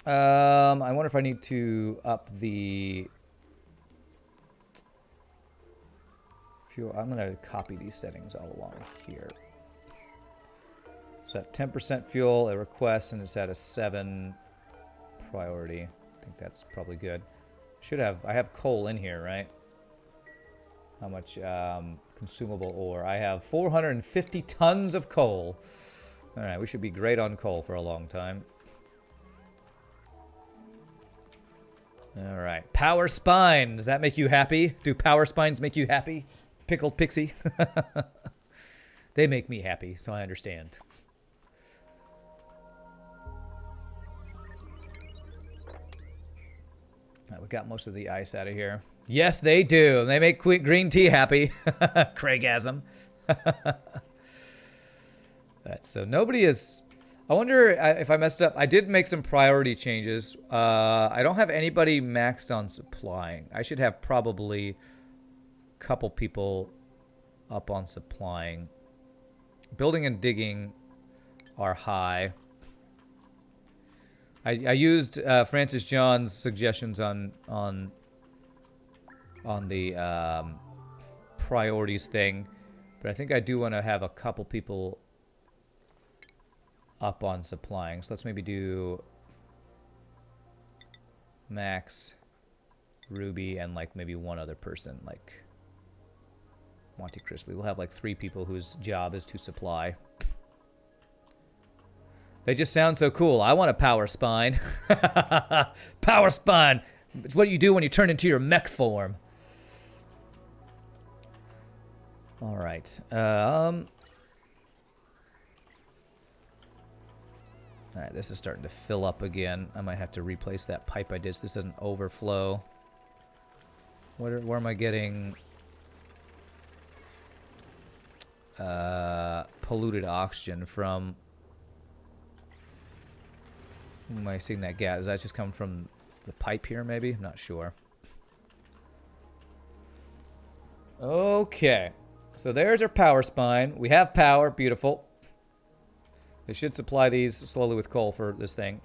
I wonder if I need to up the fuel. I'm going to copy these settings all along here. So at 10% fuel, it requests, and it's at a 7 priority. I think that's probably good. I have coal in here, right? How much consumable ore? I have 450 tons of coal. All right, we should be great on coal for a long time. All right, power spine. Does that make you happy? Do power spines make you happy? Pickled Pixie. They make me happy, so I understand. All right, we got most of the ice out of here. Yes, they do. They make green tea happy. Craigasm. Right, so nobody is... I wonder if I messed up. I did make some priority changes. I don't have anybody maxed on supplying. I should have probably a couple people up on supplying. Building and digging are high. I used Francis John's suggestions on the priorities thing, but I think I do want to have a couple people up on supplying. So let's maybe do Max, Ruby, and like maybe one other person, like Monte Crispy. We'll have like 3 people whose job is to supply. They just sound so cool. I want a power spine. Power spine. It's what you do when you turn into your mech form. All right. All right, this is starting to fill up again. I might have to replace that pipe I did so this doesn't overflow. Where am I getting polluted oxygen from? Who am I seeing that gas? Is that just coming from the pipe here, maybe? I'm not sure. Okay. So there's our power spine. We have power. Beautiful. They should supply these slowly with coal for this thing.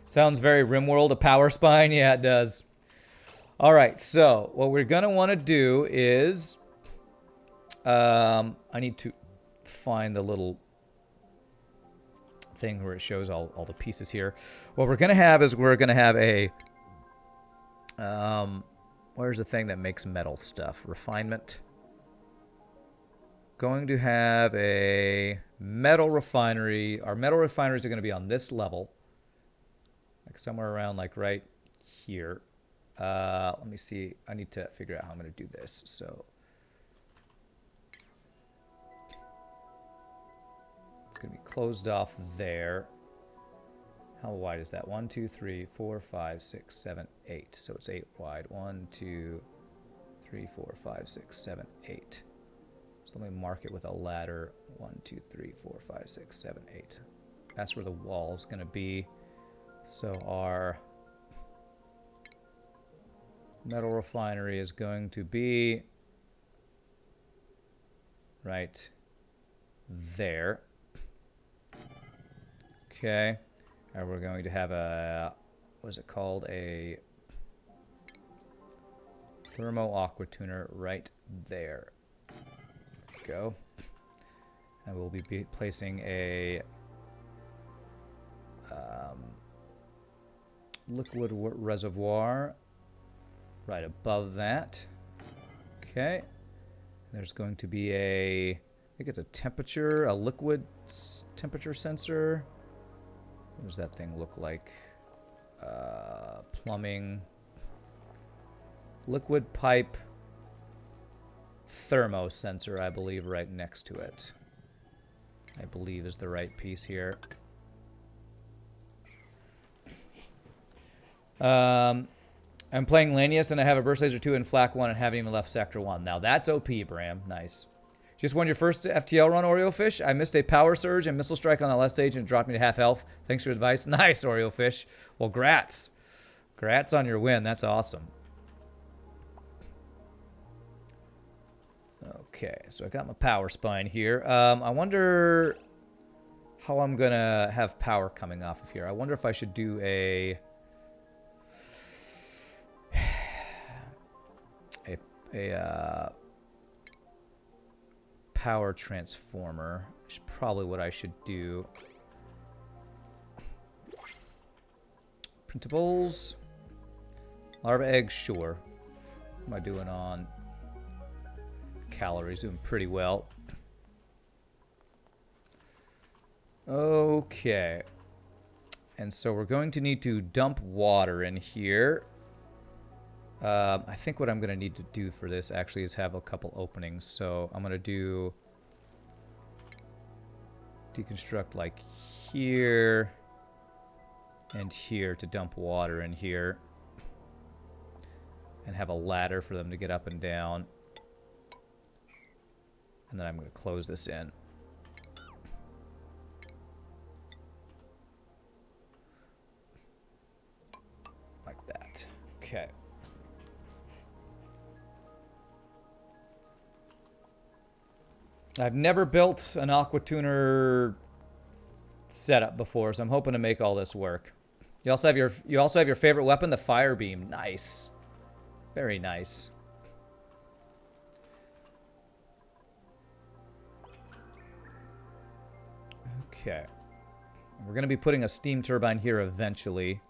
Sounds very RimWorld, a power spine. Yeah, it does. All right. So what we're going to want to do is... I need to find the little thing where it shows all the pieces here. What we're going to have is we're going to have a... where's the thing that makes metal stuff? Refinement. Going to have a metal refinery. Our metal refineries are going to be on this level. Like somewhere around like right here. Let me see. I need to figure out how I'm going to do this. So it's going to be closed off there. How wide is that? 1, 2, 3, 4, 5, 6, 7, 8. So it's 8 wide. 1, 2, 3, 4, 5, 6, 7, 8. So let me mark it with a ladder. 1, 2, 3, 4, 5, 6, 7, 8. That's where the wall's going to be. So our metal refinery is going to be right there. Okay. And we're going to have a, what is it called? A thermo aqua tuner right there. Go. And we'll be placing a liquid reservoir right above that. Okay. There's going to be a, I think it's a temperature, a liquid temperature sensor. What does that thing look like? Plumbing, liquid pipe, thermo sensor, I believe, right next to it. I believe is the right piece here. I'm playing Lanius and I have a Burst Laser 2 and Flak 1 and haven't even left Sector 1. Now that's OP, Bram. Nice. Just won your first FTL run, Oreo Fish. I missed a power surge and missile strike on the last stage and it dropped me to half health. Thanks for your advice. Nice, Oreo Fish. Well, grats. Grats on your win. That's awesome. Okay, so I got my power spine here. I wonder how I'm going to have power coming off of here. I wonder if I should do a power transformer. Is probably what I should do. Printables. Larva eggs, sure. What am I doing on calories, doing pretty well. Okay. And so we're going to need to dump water in here. I think what I'm going to need to do for this actually is have a couple openings. So I'm going to do deconstruct like here and here to dump water in here. And have a ladder for them to get up and down. And then I'm going to close this in. Like that. Okay. I've never built an Aquatuner setup before, so I'm hoping to make all this work. You also have your favorite weapon, the fire beam. Nice. Very nice. Okay. We're going to be putting a steam turbine here eventually.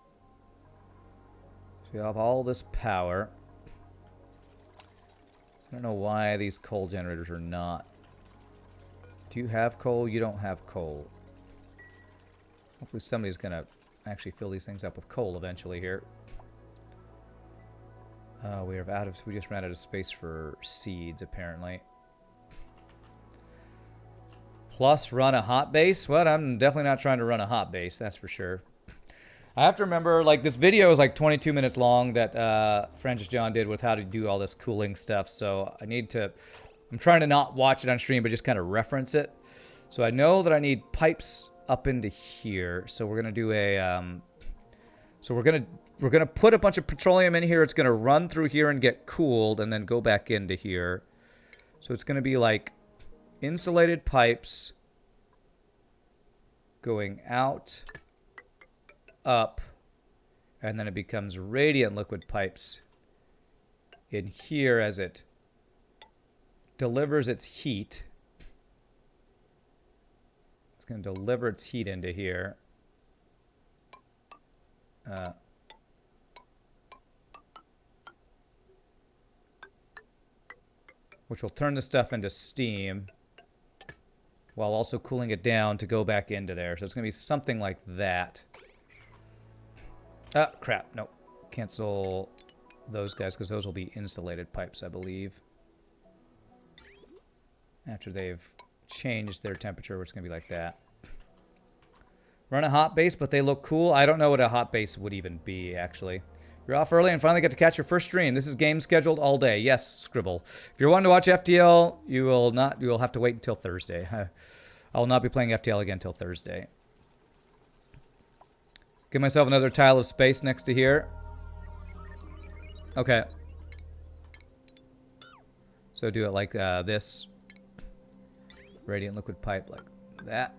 So we have all this power. I don't know why these coal generators are not. Do you have coal? You don't have coal. Hopefully somebody's going to actually fill these things up with coal eventually here. We just ran out of space for seeds, apparently. Plus run a hot base? Well, I'm definitely not trying to run a hot base, that's for sure. I have to remember, like, this video is like 22 minutes long that Francis John did with how to do all this cooling stuff, so I'm trying to not watch it on stream, but just kind of reference it. So I know that I need pipes up into here. So we're gonna do a. So we're gonna put a bunch of petroleum in here. It's gonna run through here and get cooled, and then go back into here. So it's gonna be like insulated pipes going out, up, and then it becomes radiant liquid pipes in here as it delivers its heat. It's going to deliver its heat into here. Which will turn the stuff into steam while also cooling it down to go back into there. So it's going to be something like that. Ah, crap. Nope. Cancel those guys because those will be insulated pipes, I believe. After they've changed their temperature, it's going to be like that. Run a hot base, but they look cool. I don't know what a hot base would even be, actually. You're off early and finally get to catch your first stream. This is game scheduled all day. Yes, Scribble. If you're wanting to watch FTL, you will have to wait until Thursday. I will not be playing FTL again until Thursday. Give myself another tile of space next to here. Okay. So do it like this. Radiant liquid pipe like that.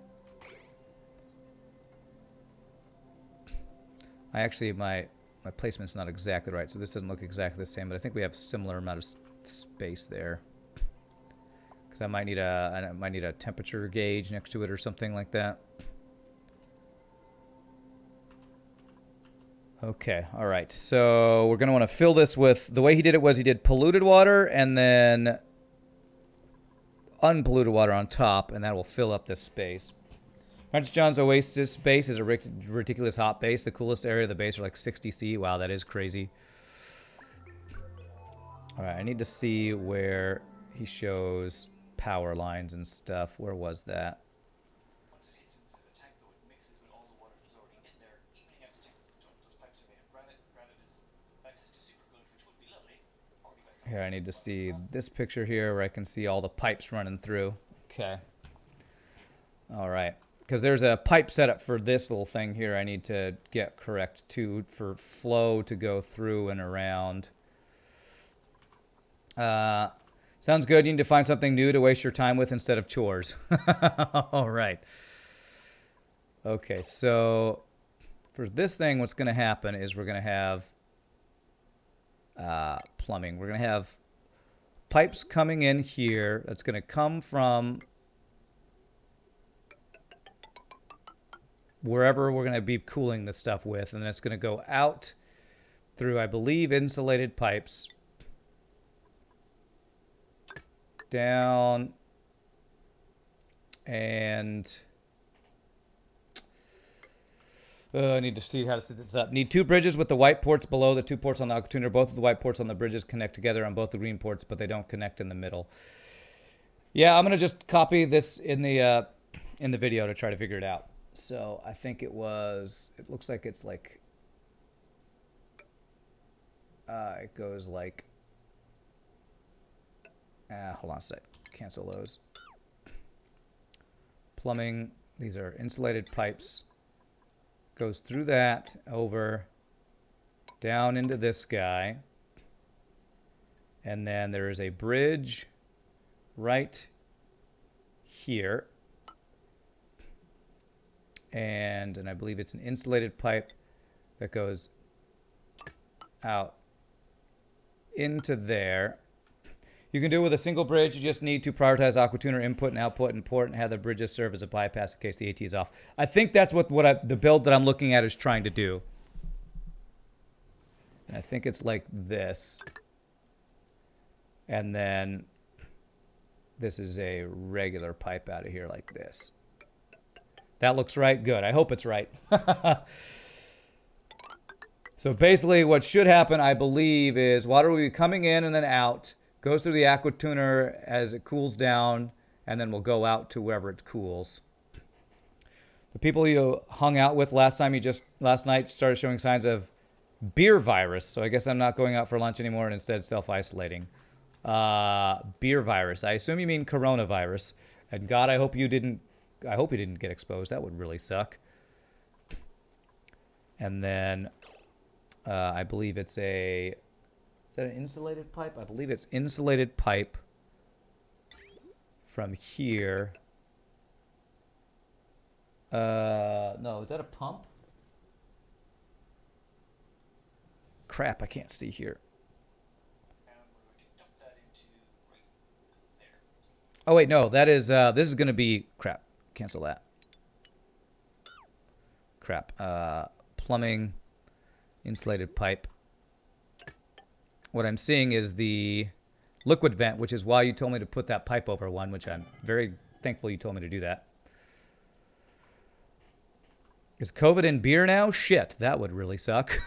My placement's not exactly right, so this doesn't look exactly the same, but I think we have a similar amount of space there. Because I might need a temperature gauge next to it or something like that. Okay, all right. So we're going to want to fill this with, the way he did it was he did polluted water and then unpolluted water on top, and that will fill up this space. Francis John's Oasis base is a ridiculous hot base. The coolest area of the base are like 60 C. Wow, that is crazy. All right, I need to see where he shows power lines and stuff. Where was that? Once it hits into the tank, though, it mixes with all the water that's already in there, evening after tank. Those pipes are made of granite. Granite is access to supercoolers, which would be lovely. Here, I need to see this picture here where I can see all the pipes running through. Okay. All right. Because there's a pipe setup for this little thing here I need to get correct too for flow to go through and around. Sounds good. You need to find something new to waste your time with instead of chores. All right. Okay, so for this thing, what's going to happen is we're going to have plumbing. We're going to have pipes coming in here. That's going to come from wherever we're going to be cooling the stuff with, and then it's going to go out through, I believe, insulated pipes down and I need to see how to set this up. Need 2 bridges with the white ports below the 2 ports on the Aqua Tuner. Both of the white ports on the bridges connect together on both the green ports, but they don't connect in the middle. Yeah, I'm gonna just copy this in the video to try to figure it out. So I think it looks like it's like it goes like hold on a sec. Cancel those. Plumbing. These are insulated pipes. Goes through that, over, down into this guy. And then there is a bridge right here. And I believe it's an insulated pipe that goes out into there. You can do it with a single bridge. You just need to prioritize Aqua Tuner input and output and port and have the bridges serve as a bypass in case the AT is off. I think that's what the build that I'm looking at is trying to do. And I think it's like this. And then this is a regular pipe out of here like this. That looks right. Good. I hope it's right. So basically what should happen, I believe, is water will be coming in and then out. Goes through the Aqua Tuner as it cools down, and then will go out to wherever it cools. The people you hung out with last night started showing signs of beer virus. So I guess I'm not going out for lunch anymore and instead self-isolating. Beer virus. I assume you mean coronavirus. And God, I hope you didn't get exposed. That would really suck. And then I believe it's a... Is that an insulated pipe? I believe it's insulated pipe from here. No, is that a pump? Crap, I can't see here. And we're going to dump that into right there. Oh wait, no, that is this is gonna be crap. Cancel that. Crap. Plumbing, insulated pipe. What I'm seeing is the liquid vent, which is why you told me to put that pipe over one, which I'm very thankful you told me to do that. Is COVID in beer now? Shit, that would really suck.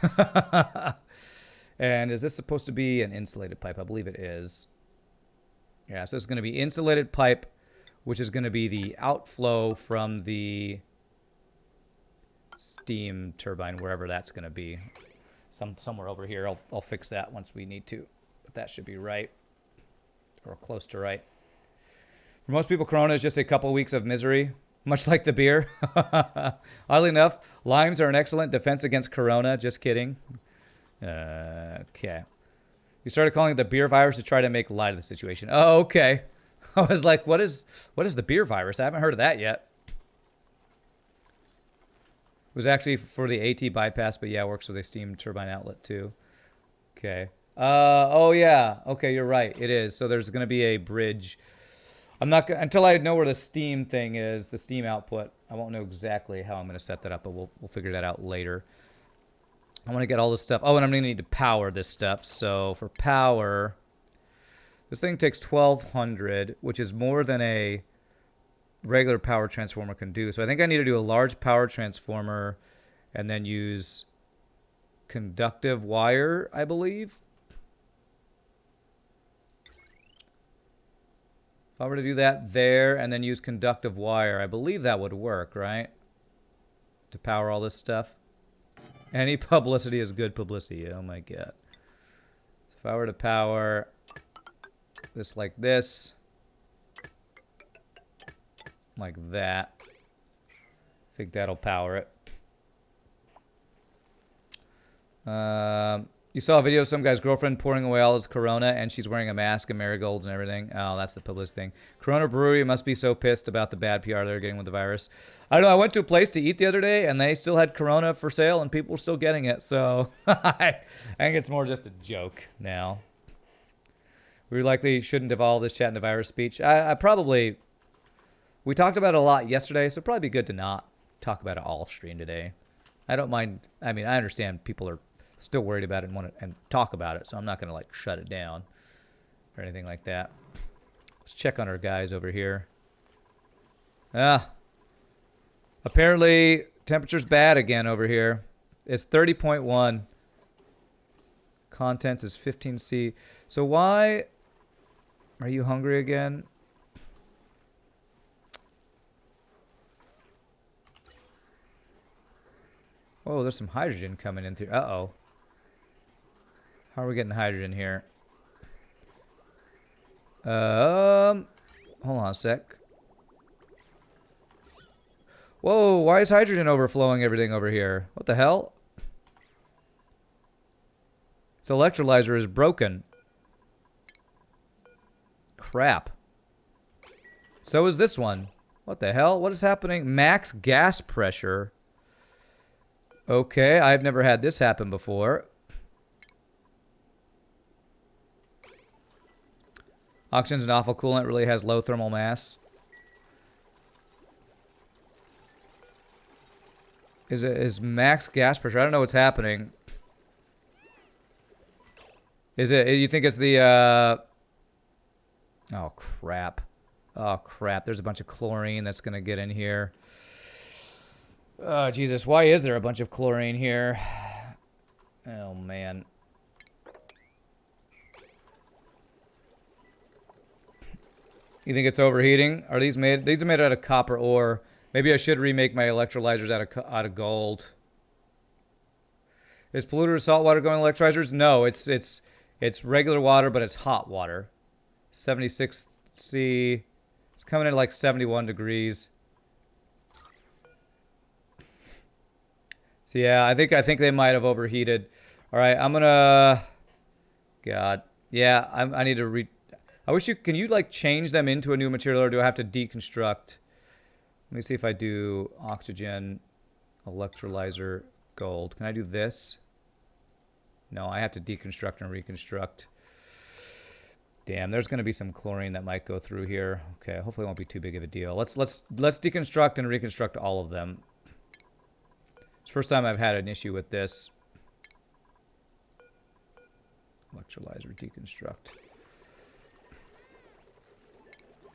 And is this supposed to be an insulated pipe? I believe it is. Yeah, so it's going to be insulated pipe, which is going to be the outflow from the steam turbine, wherever that's going to be. Somewhere over here. I'll fix that once we need to. But that should be right. Or close to right. For most people, Corona is just a couple weeks of misery. Much like the beer. Oddly enough, limes are an excellent defense against Corona. Just kidding. Okay. You started calling it the beer virus to try to make light of the situation. Oh, okay. I was like, what is the beer virus? I haven't heard of that yet. It was actually for the AT bypass, but yeah, it works with a steam turbine outlet too. Okay. Oh yeah. Okay, you're right. It is. So there's going to be a bridge. I'm not gonna, until I know where the steam thing is, the steam output. I won't know exactly how I'm going to set that up, but we'll figure that out later. I want to get all this stuff. Oh, and I'm going to need to power this stuff. So for power, this thing takes 1,200, which is more than a regular power transformer can do. So I think I need to do a large power transformer and then use conductive wire, I believe. If I were to do that there and then use conductive wire, I believe that would work, right? To power all this stuff. Any publicity is good publicity. Oh my God. So if I were to power this like this, like that, I think that'll power it. You saw a video of some guy's girlfriend pouring away all his Corona, and she's wearing a mask and marigolds and everything. Oh, that's the publicity thing. Corona Brewery must be so pissed about the bad PR they're getting with the virus. I don't know. I went to a place to eat the other day, and they still had Corona for sale, and people were still getting it. So I think it's more just a joke now. We likely shouldn't devolve this chat into virus speech. I probably... We talked about it a lot yesterday, so it'd probably be good to not talk about it all stream today. I don't mind. I mean, I understand people are still worried about it and want to talk about it, so I'm not going to like shut it down or anything like that. Let's check on our guys over here. Ah. Apparently, temperature's bad again over here. It's 30.1. Contents is 15C. So why are you hungry again? Oh, there's some hydrogen coming in through. Uh-oh. How are we getting hydrogen here? Hold on a sec. Whoa, why is hydrogen overflowing everything over here? What the hell? Its electrolyzer is broken. Crap. So is this one. What the hell? What is happening? Max gas pressure. Okay, I've never had this happen before. Oxygen's an awful coolant. Really has low thermal mass. Is max gas pressure? I don't know what's happening. Is it? You think it's the? Oh crap! Oh crap! There's a bunch of chlorine that's gonna get in here. Oh Jesus! Why is there a bunch of chlorine here? Oh man. You think it's overheating? Are these made? These are made out of copper ore. Maybe I should remake my electrolyzers out of gold. Is polluted saltwater going to electrolyzers? No, it's regular water, but it's hot water. 76C. It's coming in at like 71 degrees. So yeah, I think they might have overheated. All right, I'm gonna. God, yeah, I need to I wish you can you like change them into a new material, or do I have to deconstruct? Let me see if I do oxygen, electrolyzer, gold. Can I do this? No, I have to deconstruct and reconstruct. Damn, there's going to be some chlorine that might go through here. Okay, hopefully it won't be too big of a deal. Let's deconstruct and reconstruct all of them. It's the first time I've had an issue with this. Electrolyzer deconstruct.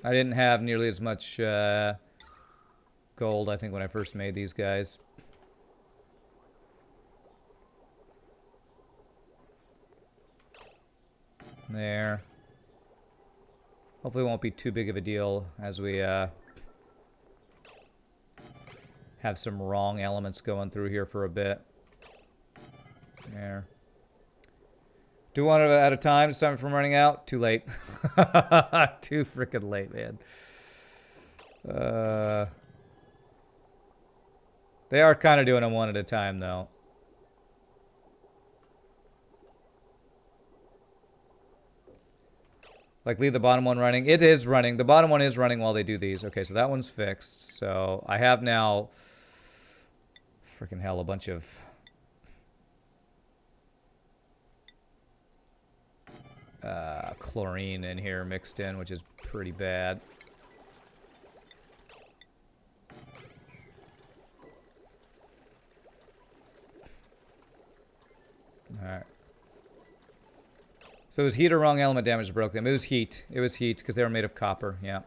I didn't have nearly as much gold, I think, when I first made these guys. There. Hopefully it won't be too big of a deal as we have some wrong elements going through here for a bit. There. Do one at a time. It's time from running out. Too late. Too freaking late, man. They are kind of doing them one at a time, though. Like, leave the bottom one running. It is running. The bottom one is running while they do these. Okay, so that one's fixed. So I have now... freaking hell, a bunch of... chlorine in here mixed in, which is pretty bad. Alright. So it was heat or wrong element damage that broke them. It was heat. It was heat because they were made of copper. Yeah.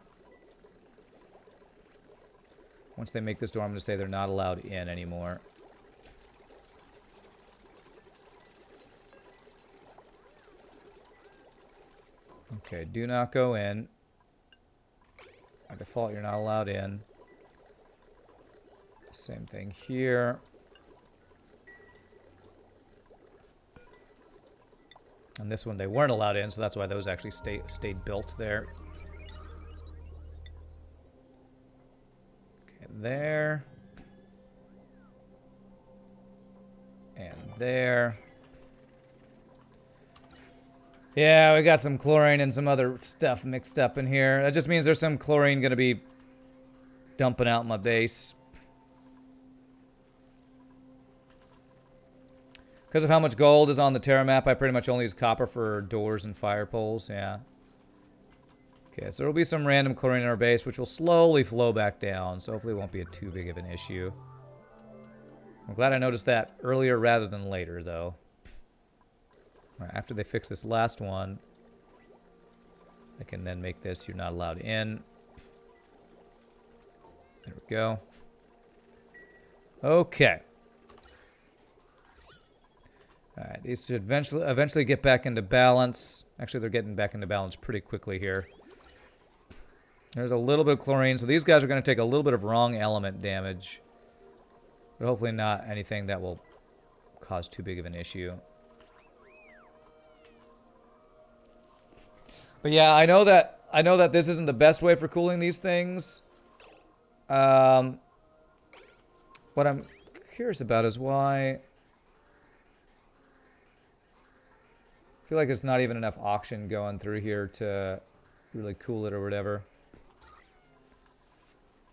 Once they make this door, I'm going to say they're not allowed in anymore. Okay, do not go in. By default, you're not allowed in. Same thing here. And this one they weren't allowed in, so that's why those actually stayed built there. Okay, there. And there. Yeah, we got some chlorine and some other stuff mixed up in here. That just means there's some chlorine going to be dumping out my base. Because of how much gold is on the Terra map, I pretty much only use copper for doors and fire poles, yeah. Okay, so there'll be some random chlorine in our base, which will slowly flow back down, so hopefully it won't be too big of an issue. I'm glad I noticed that earlier rather than later, though. After they fix this last one, I can then make this, you're not allowed in. There we go. Okay. Alright, these should eventually get back into balance. Actually, they're getting back into balance pretty quickly here. There's a little bit of chlorine, so these guys are going to take a little bit of wrong element damage. But hopefully not anything that will cause too big of an issue. But yeah, I know that this isn't the best way for cooling these things. What I'm curious about is why... I feel like it's not even enough oxygen going through here to really cool it or whatever.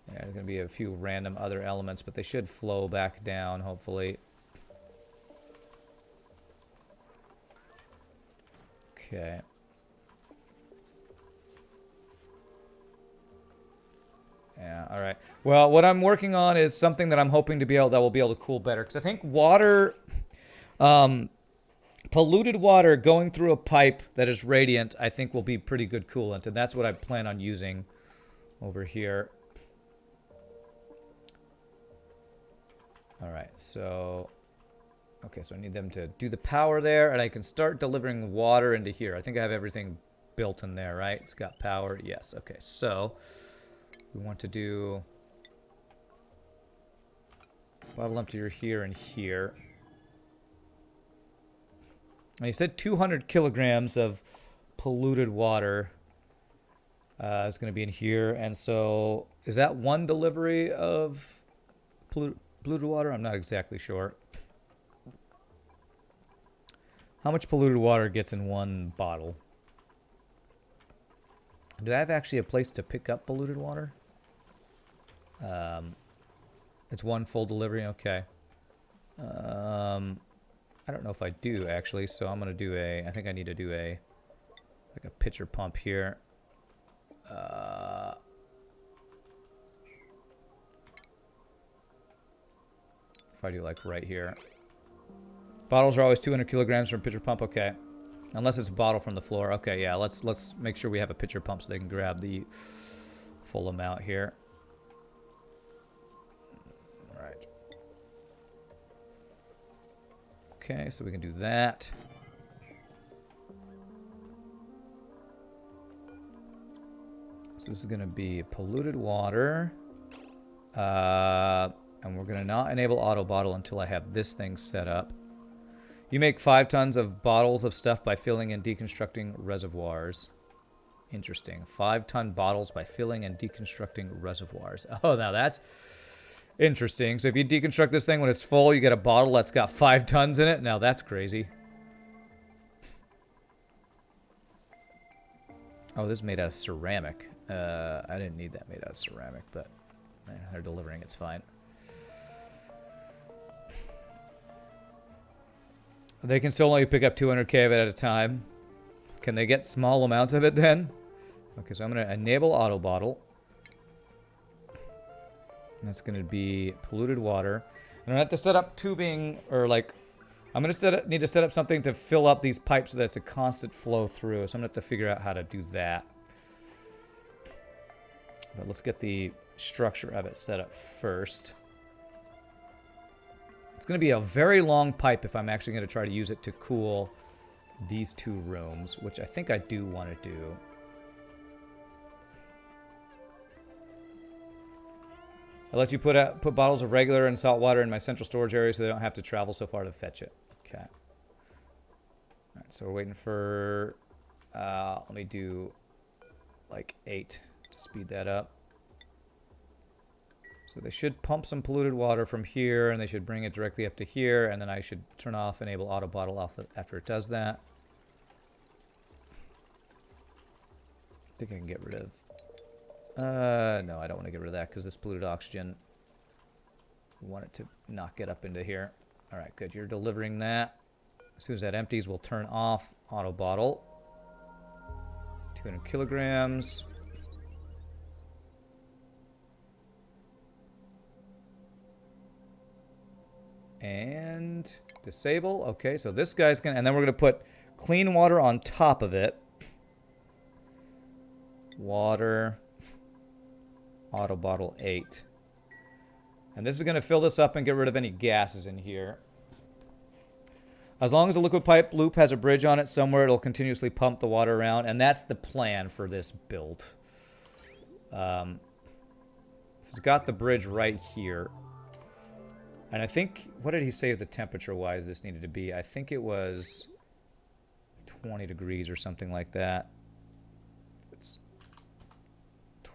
Yeah, there's going to be a few random other elements, but they should flow back down, hopefully. Okay. Yeah, all right. Well, what I'm working on is something that I'm hoping to be able, that will be able to cool better. Because I think water... polluted water going through a pipe that is radiant, I think will be pretty good coolant, and that's what I plan on using over here. Alright, so... Okay, so I need them to do the power there, and I can start delivering water into here. I think I have everything built in there, right? It's got power. Yes, okay, so... We want to do... Bottle emptier here and here. And he said 200 kilograms of polluted water is going to be in here. And so, is that one delivery of polluted water? I'm not exactly sure. How much polluted water gets in one bottle? Do I have actually a place to pick up polluted water? It's one full delivery? Okay. I don't know if I do, actually, so I'm going to do a... I think I need to do a... like a pitcher pump here. If I do, like, right here. Bottles are always 200 kilograms from pitcher pump. Okay. Unless it's a bottle from the floor. Okay, yeah, let's make sure we have a pitcher pump so they can grab the full amount here. Alright. Okay, so we can do that. So this is going to be polluted water. And we're going to not enable auto bottle until I have this thing set up. You make 5 tons of bottles of stuff by filling and deconstructing reservoirs. Interesting. 5-ton bottles by filling and deconstructing reservoirs. Oh, now that's... interesting. So if you deconstruct this thing when it's full, you get a bottle that's got 5 tons in it. Now that's crazy. Oh, this is made out of ceramic. I didn't need that made out of ceramic, but they're delivering. It's fine. They can still only pick up 200k of it at a time. Can they get small amounts of it then? Okay, so I'm going to enable auto bottle. That's going to be polluted water. And I have to set up tubing, or like, I'm going to need to set up something to fill up these pipes so that it's a constant flow through. So I'm going to have to figure out how to do that. But let's get the structure of it set up first. It's going to be a very long pipe if I'm actually going to try to use it to cool these 2 rooms, which I think I do want to do. I let you put bottles of regular and salt water in my central storage area so they don't have to travel so far to fetch it. Okay. All right, so we're waiting for... let me do like 8 to speed that up. So they should pump some polluted water from here, and they should bring it directly up to here, and then I should turn off enable auto bottle off after it does that. I think I can get rid of... no, I don't want to get rid of that because this polluted oxygen, we want it to not get up into here. All right, good. You're delivering that. As soon as that empties, we'll turn off auto bottle. 200 kilograms. And disable. Okay, so this guy's gonna, and then we're gonna put clean water on top of it. Water. Auto bottle 8. And this is going to fill this up and get rid of any gases in here. As long as the liquid pipe loop has a bridge on it somewhere, it'll continuously pump the water around. And that's the plan for this build. It's got the bridge right here. And I think, what did he say the temperature-wise this needed to be? I think it was 20 degrees or something like that. It's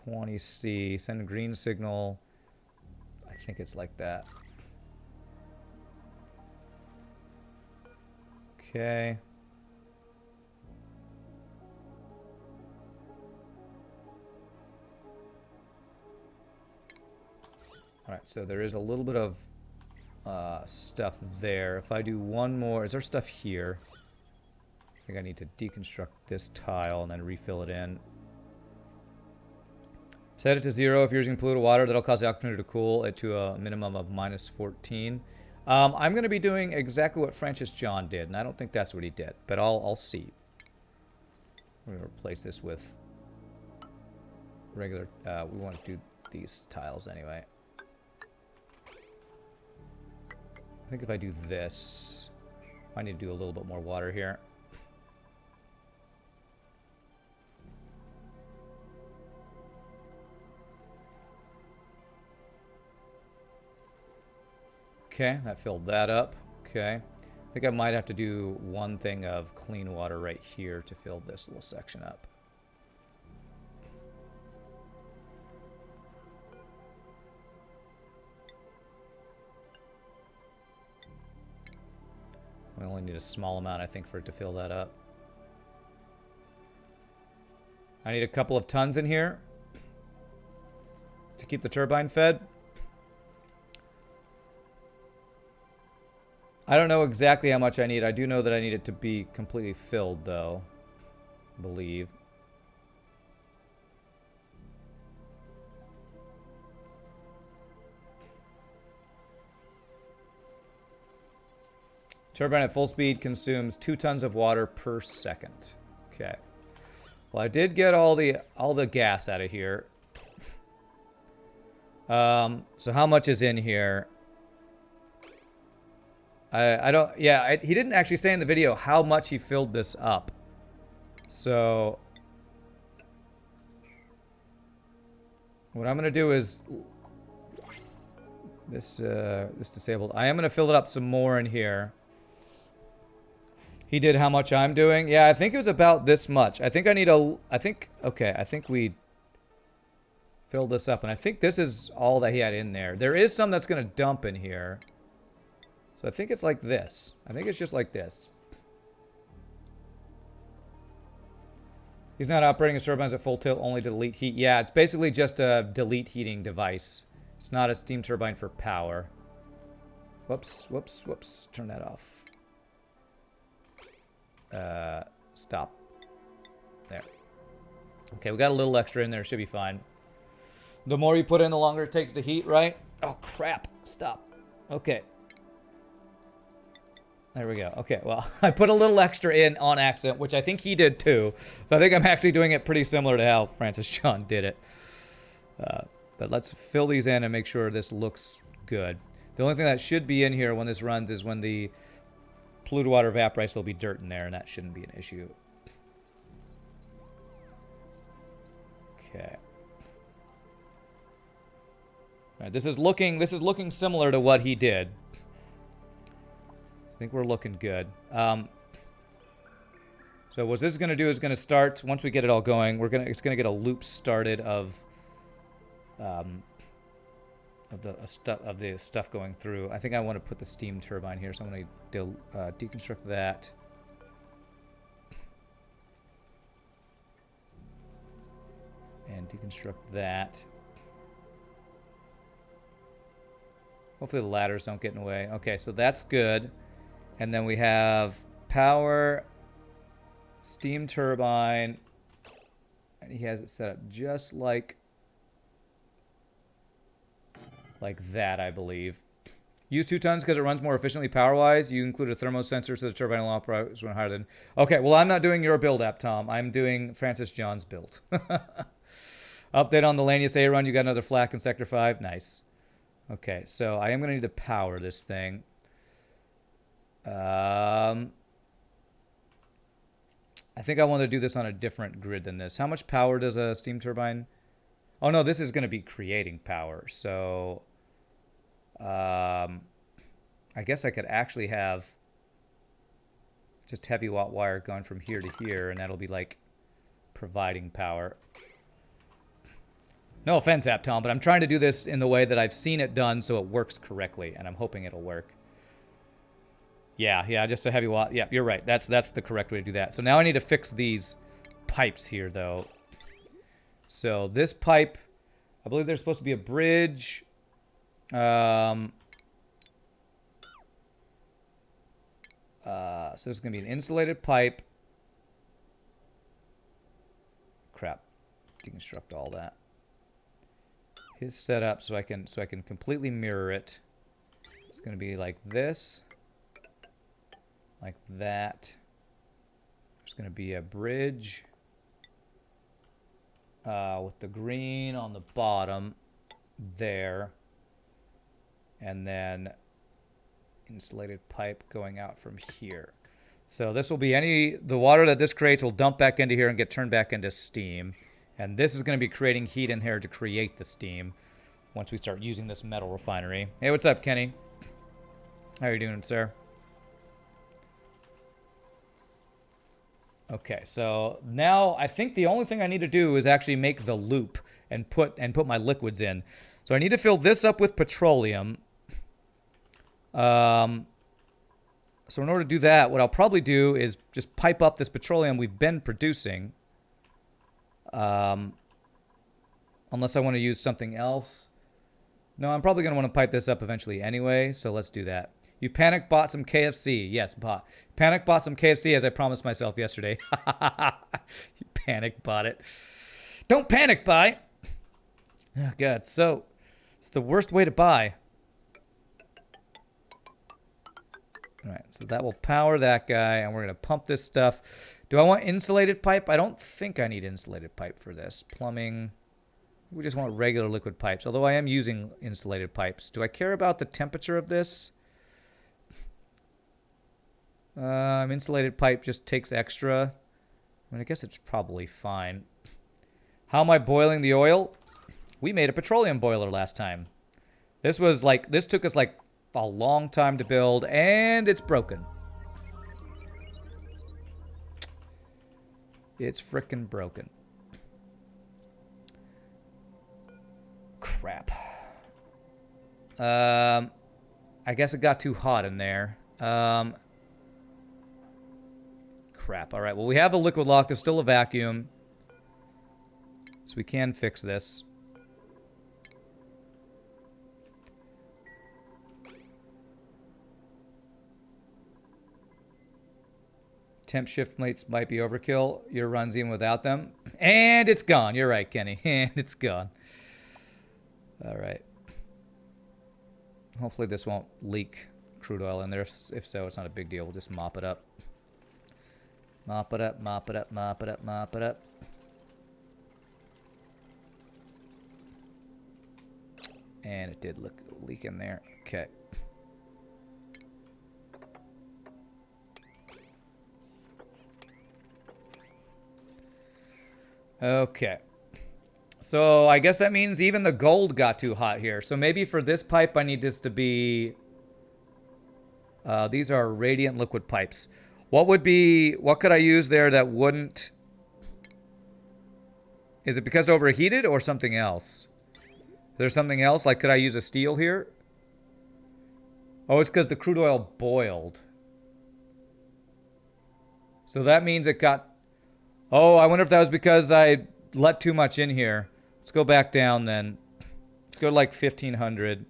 20C, send a green signal. I think it's like that. Okay. Alright, so there is a little bit of stuff there. If I do one more, is there stuff here? I think I need to deconstruct this tile and then refill it in. Set it to 0 if you're using polluted water. That'll cause the opportunity to cool it to a minimum of -14. I'm going to be doing exactly what Francis John did, and I don't think that's what he did, but I'll see. We're going to replace this with regular. We want to do these tiles anyway. I think if I do this, I need to do a little bit more water here. Okay, that filled that up. Okay. I think I might have to do one thing of clean water right here to fill this little section up. We only need a small amount, I think, for it to fill that up. I need a couple of tons in here to keep the turbine fed. I don't know exactly how much I need. I do know that I need it to be completely filled, though. I believe. Turbine at full speed consumes 2 tons of water per second. Okay. Well, I did get all the gas out of here. So how much is in here? I don't... Yeah, he didn't actually say in the video how much he filled this up. So... what I'm going to do is... This disabled. I am going to fill it up some more in here. He did how much I'm doing. Yeah, I think it was about this much. I think I need a... Okay, I think we filled this up. And I think this is all that he had in there. There is some that's going to dump in here. So I think it's like this. I think it's just like this. He's not operating his turbines at full tilt, only to delete heat. Yeah, it's basically just a delete heating device. It's not a steam turbine for power. Whoops, whoops, whoops. Turn that off. Stop. There. Okay, we got a little extra in there. Should be fine. The more you put in, the longer it takes to heat, right? Oh, crap. Stop. Okay. There we go. Okay, well, I put a little extra in on accident, which I think he did too. So I think I'm actually doing it pretty similar to how Francis John did it. But let's fill these in and make sure this looks good. The only thing that should be in here when this runs is when the polluted water evaporates, there'll be dirt in there, and that shouldn't be an issue. Okay. All right, this is looking similar to what he did. I think we're looking good. So what this is going to do is going to start, once we get it all going, it's going to get a loop started of the stuff going through. I think I want to put the steam turbine here, so I'm going to deconstruct that. And deconstruct that. Hopefully the ladders don't get in the way. Okay, so that's good. And then we have power, steam turbine, and he has it set up just like that, I believe. Use 2 tons because it runs more efficiently power-wise. You include a thermo sensor so the turbine will operate when higher than... Okay, well, I'm not doing your build app, Tom. I'm doing Francis John's build. Update on the Lanius A run. You got another flak in Sector 5. Nice. Okay, so I am going to need to power this thing. I think I want to do this on a different grid than this. How much power does a steam turbine... Oh, no, this is going to be creating power. So... I guess I could actually have just heavy watt wire going from here to here, and that'll be like providing power. No offense, App Tom, but I'm trying to do this in the way that I've seen it done so it works correctly, and I'm hoping it'll work. Yeah, just a heavy watt. Yeah, you're right. That's the correct way to do that. So now I need to fix these pipes here, though. So this pipe, I believe there's supposed to be a bridge. So this is going to be an insulated pipe. Crap. Deconstruct all that. His setup so I can completely mirror it. It's going to be like this. Like that. There's going to be a bridge. With the green on the bottom. There. And then insulated pipe going out from here. So this will be the water that this creates will dump back into here and get turned back into steam. And this is going to be creating heat in here to create the steam once we start using this metal refinery. Hey, what's up, Kenny? How are you doing, sir? Okay, so now I think the only thing I need to do is actually make the loop and put my liquids in. So I need to fill this up with petroleum. So in order to do that, what I'll probably do is just pipe up this petroleum we've been producing. Unless I want to use something else. No, I'm probably going to want to pipe this up eventually anyway, so let's do that. You panic bought some KFC. Yes, bought. Panic bought some KFC as I promised myself yesterday. You panic bought it. Don't panic buy. Oh, God. So, it's the worst way to buy. Alright, so that will power that guy, and we're going to pump this stuff. Do I want insulated pipe? I don't think I need insulated pipe for this. Plumbing. We just want regular liquid pipes, although I am using insulated pipes. Do I care about the temperature of this? Insulated pipe just takes extra. I mean, I guess it's probably fine. How am I boiling the oil? We made a petroleum boiler last time. This took us like a long time to build, and it's broken. It's frickin' broken. Crap. I guess it got too hot in there. Crap. Alright, well, we have a liquid lock. There's still a vacuum. So we can fix this. Temp shift plates might be overkill. Your run's even without them. And it's gone. You're right, Kenny. And it's gone. Alright. Hopefully this won't leak crude oil in there. If so, it's not a big deal. We'll just mop it up. Mop it up, mop it up, mop it up, mop it up. And it did leak in there. Okay. Okay. So I guess that means even the gold got too hot here. So maybe for this pipe I need this to be... these are radiant liquid pipes. What could I use there that wouldn't... Is it because it overheated or something else? Is there something else? Like, could I use a steel here? Oh, it's because the crude oil boiled. So that means it got... Oh, I wonder if that was because I let too much in here. Let's go back down then. Let's go to like 1500.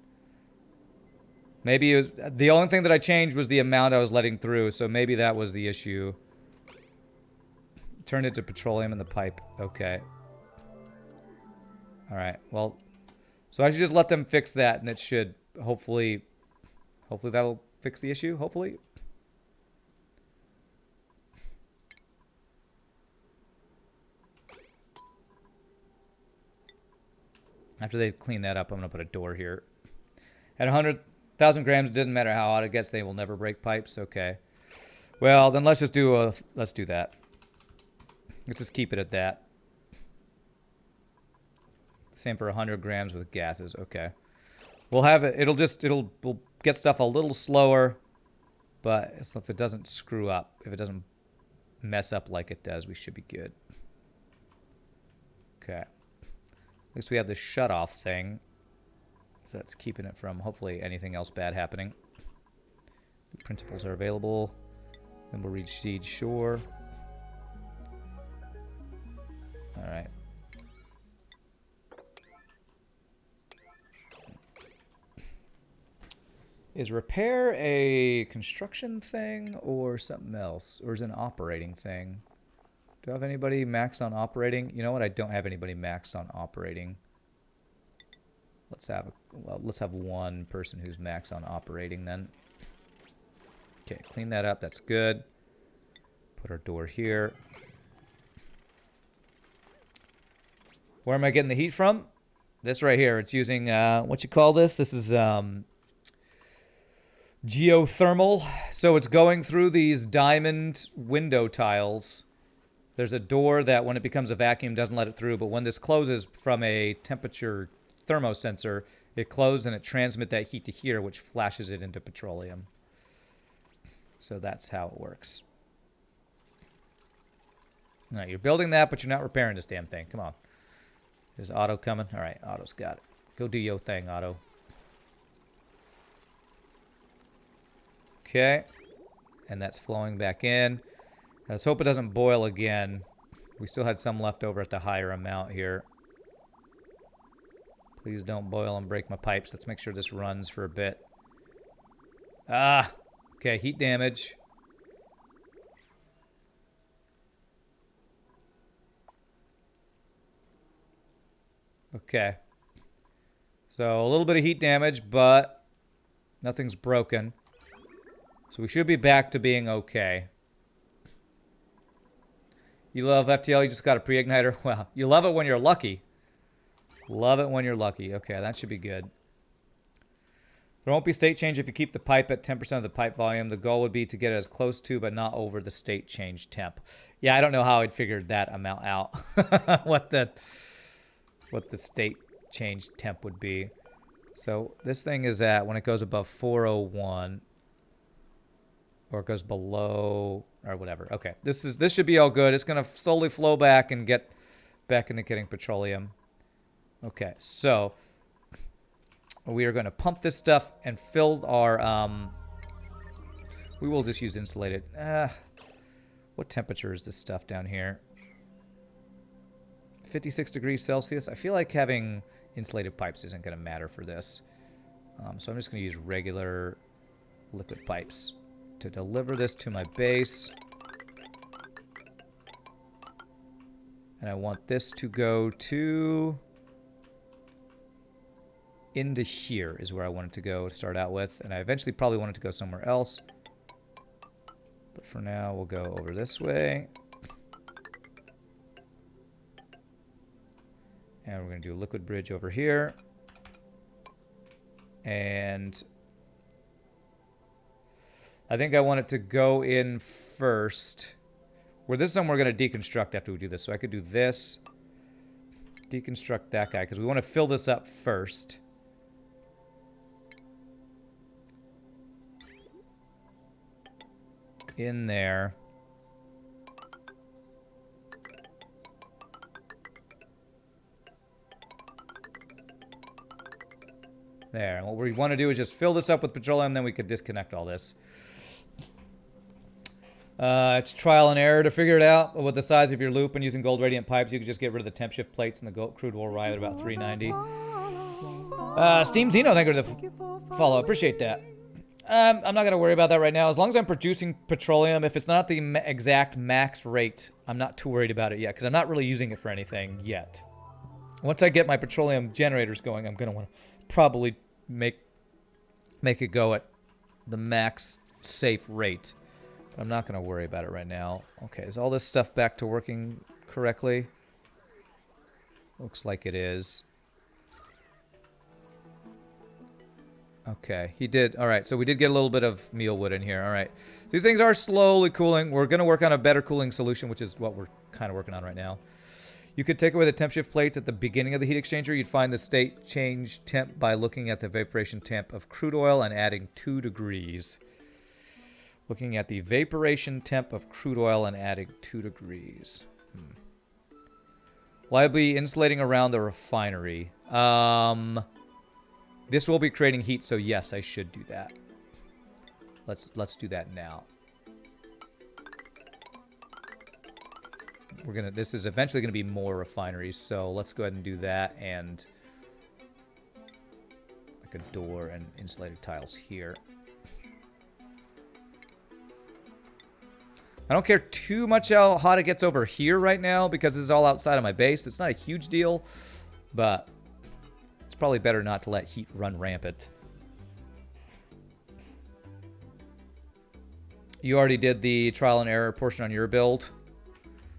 Maybe it was, the only thing that I changed was the amount I was letting through, so maybe that was the issue. Turned it to petroleum in the pipe. Okay. Alright, well, so I should just let them fix that, and it should hopefully Hopefully that'll fix the issue, hopefully. After they clean that up, I'm going to put a door here. At 100,000 grams, it doesn't matter how hot it gets. They will never break pipes. Okay. Well, then let's just do let's do that. Let's just keep it at that. Same for 100 grams with gases. Okay. We'll have it. We'll get stuff a little slower, but if it doesn't screw up, if it doesn't mess up like it does, we should be good. Okay. At least we have the shut-off thing. So that's keeping it from, hopefully, anything else bad happening. Principles are available. Then we'll reach Siege Shore. Alright. Is repair a construction thing or something else? Or is it an operating thing? Do I have anybody maxed on operating? You know what? I don't have anybody maxed on operating. Let's have one person who's maxed on operating then. Okay, clean that up. That's good. Put our door here. Where am I getting the heat from? This right here. It's using, what you call this? This is geothermal. So it's going through these diamond window tiles. There's a door that when it becomes a vacuum doesn't let it through, but when this closes from a temperature thermosensor, it closes and it transmits that heat to here, which flashes it into petroleum. So that's how it works. All right, you're building that, but you're not repairing this damn thing. Come on. Is Otto coming? All right, Otto's got it. Go do your thing, Otto. Okay. And that's flowing back in. Let's hope it doesn't boil again. We still had some left over at the higher amount here. Please don't boil and break my pipes. Let's make sure this runs for a bit. Ah! Okay, heat damage. Okay. So a little bit of heat damage, but nothing's broken. So we should be back to being okay. You love FTL, you just got a pre-igniter? Well, you love it when you're lucky. Love it when you're lucky. Okay, that should be good. There won't be state change if you keep the pipe at 10% of the pipe volume. The goal would be to get it as close to, but not over the state change temp. Yeah, I don't know how I'd figured that amount out. what the state change temp would be. So this thing is at, when it goes above 401, or it goes below, or whatever. Okay, this should be all good. It's going to slowly flow back and get back into getting petroleum. Okay, so we are going to pump this stuff and fill our, we will just use insulated. What temperature is this stuff down here? 56 degrees Celsius. I feel like having insulated pipes isn't going to matter for this. So I'm just going to use regular liquid pipes to deliver this to my base. And I want this to go to... into here is where I want it to go to start out with. And I eventually probably want it to go somewhere else. But for now, we'll go over this way. And we're going to do a liquid bridge over here. And I think I want it to go in first. Where this is something we're going to deconstruct after we do this. So I could do this. Deconstruct that guy, because we want to fill this up first. In there. There. And what we want to do is just fill this up with petroleum, then we could disconnect all this. It's trial and error to figure it out. With the size of your loop and using gold radiant pipes, you could just get rid of the temp shift plates and the crude will arrive at about 390. Steam Zeno, thank you for the follow. Appreciate that. I'm not going to worry about that right now. As long as I'm producing petroleum, if it's not the exact max rate, I'm not too worried about it yet, because I'm not really using it for anything yet. Once I get my petroleum generators going, I'm going to want to probably make it go at the max safe rate. But I'm not going to worry about it right now. Okay, is all this stuff back to working correctly? Looks like it is. Okay, he did. All right, so we did get a little bit of mealwood in here. All right. So these things are slowly cooling. We're going to work on a better cooling solution, which is what we're kind of working on right now. You could take away the temp shift plates at the beginning of the heat exchanger. You'd find the state change temp by looking at the evaporation temp of crude oil and adding 2 degrees. Looking at the evaporation temp of crude oil and adding 2 degrees. Will I be insulating around the refinery? This will be creating heat, so yes, I should do that. Let's do that now. This is eventually gonna be more refineries, so let's go ahead and do that, and like a door and insulated tiles here. I don't care too much how hot it gets over here right now because this is all outside of my base. It's not a huge deal, but it's probably better not to let heat run rampant. You already did the trial and error portion on your build.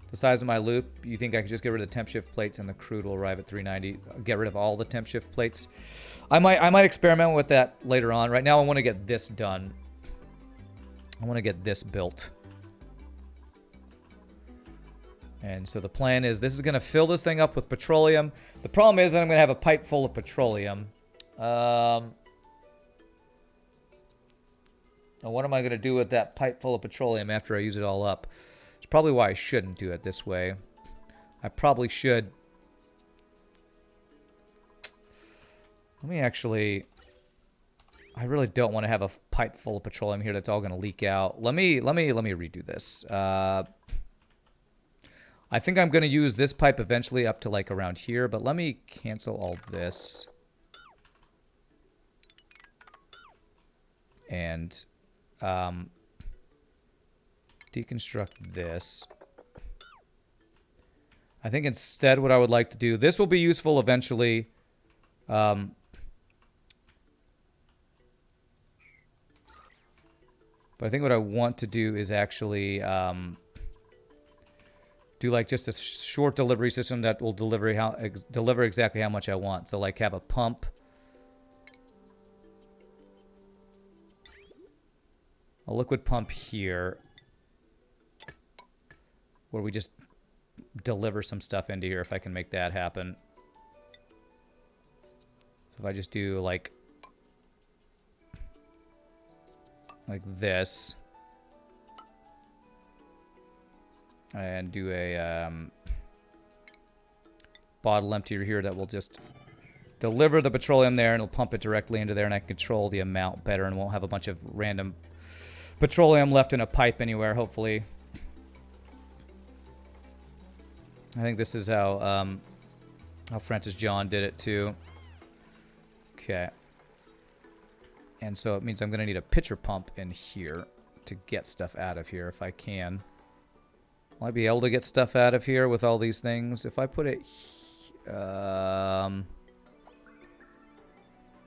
The size of my loop, you think I could just get rid of the temp shift plates and the crude will arrive at 390? Get rid of all the temp shift plates? I might experiment with that later on. Right now I want to get this done. I want to get this built. And so the plan is this is going to fill this thing up with petroleum. The problem is that I'm going to have a pipe full of petroleum. Now what am I going to do with that pipe full of petroleum after I use it all up? It's probably why I shouldn't do it this way. I probably should. Let me actually... I really don't want to have a pipe full of petroleum here that's all going to leak out. Let me redo this. I think I'm going to use this pipe eventually up to like around here, but let me cancel all this. And deconstruct this. I think instead what I would like to do, this will be useful eventually. But I think what I want to do is actually do like just a short delivery system that will deliver exactly how much I want. So like have a pump. A liquid pump here. Where we just deliver some stuff into here if I can make that happen. So if I just do like this. And do a bottle emptier here that will just deliver the petroleum there and it'll pump it directly into there and I can control the amount better and won't have a bunch of random petroleum left in a pipe anywhere, hopefully. I think this is how Francis John did it too. Okay. And so it means I'm going to need a pitcher pump in here to get stuff out of here if I can. Will I be able to get stuff out of here with all these things? If I put it... I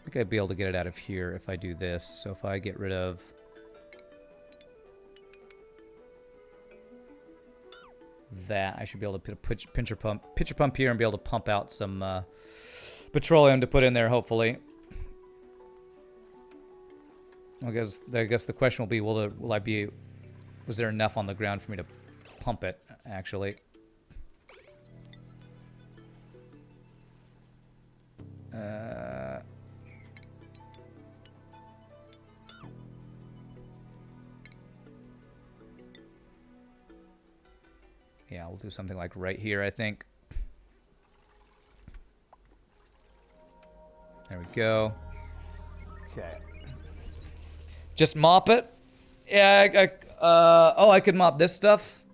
think I'd be able to get it out of here if I do this. So if I get rid of... that, I should be able to put a pitcher pump here and be able to pump out some petroleum to put in there, hopefully. I guess the question will be, was there enough on the ground for me to pump it, actually? Yeah, we'll do something like right here, I think. There we go. Okay. Just mop it? Yeah, oh, I could mop this stuff?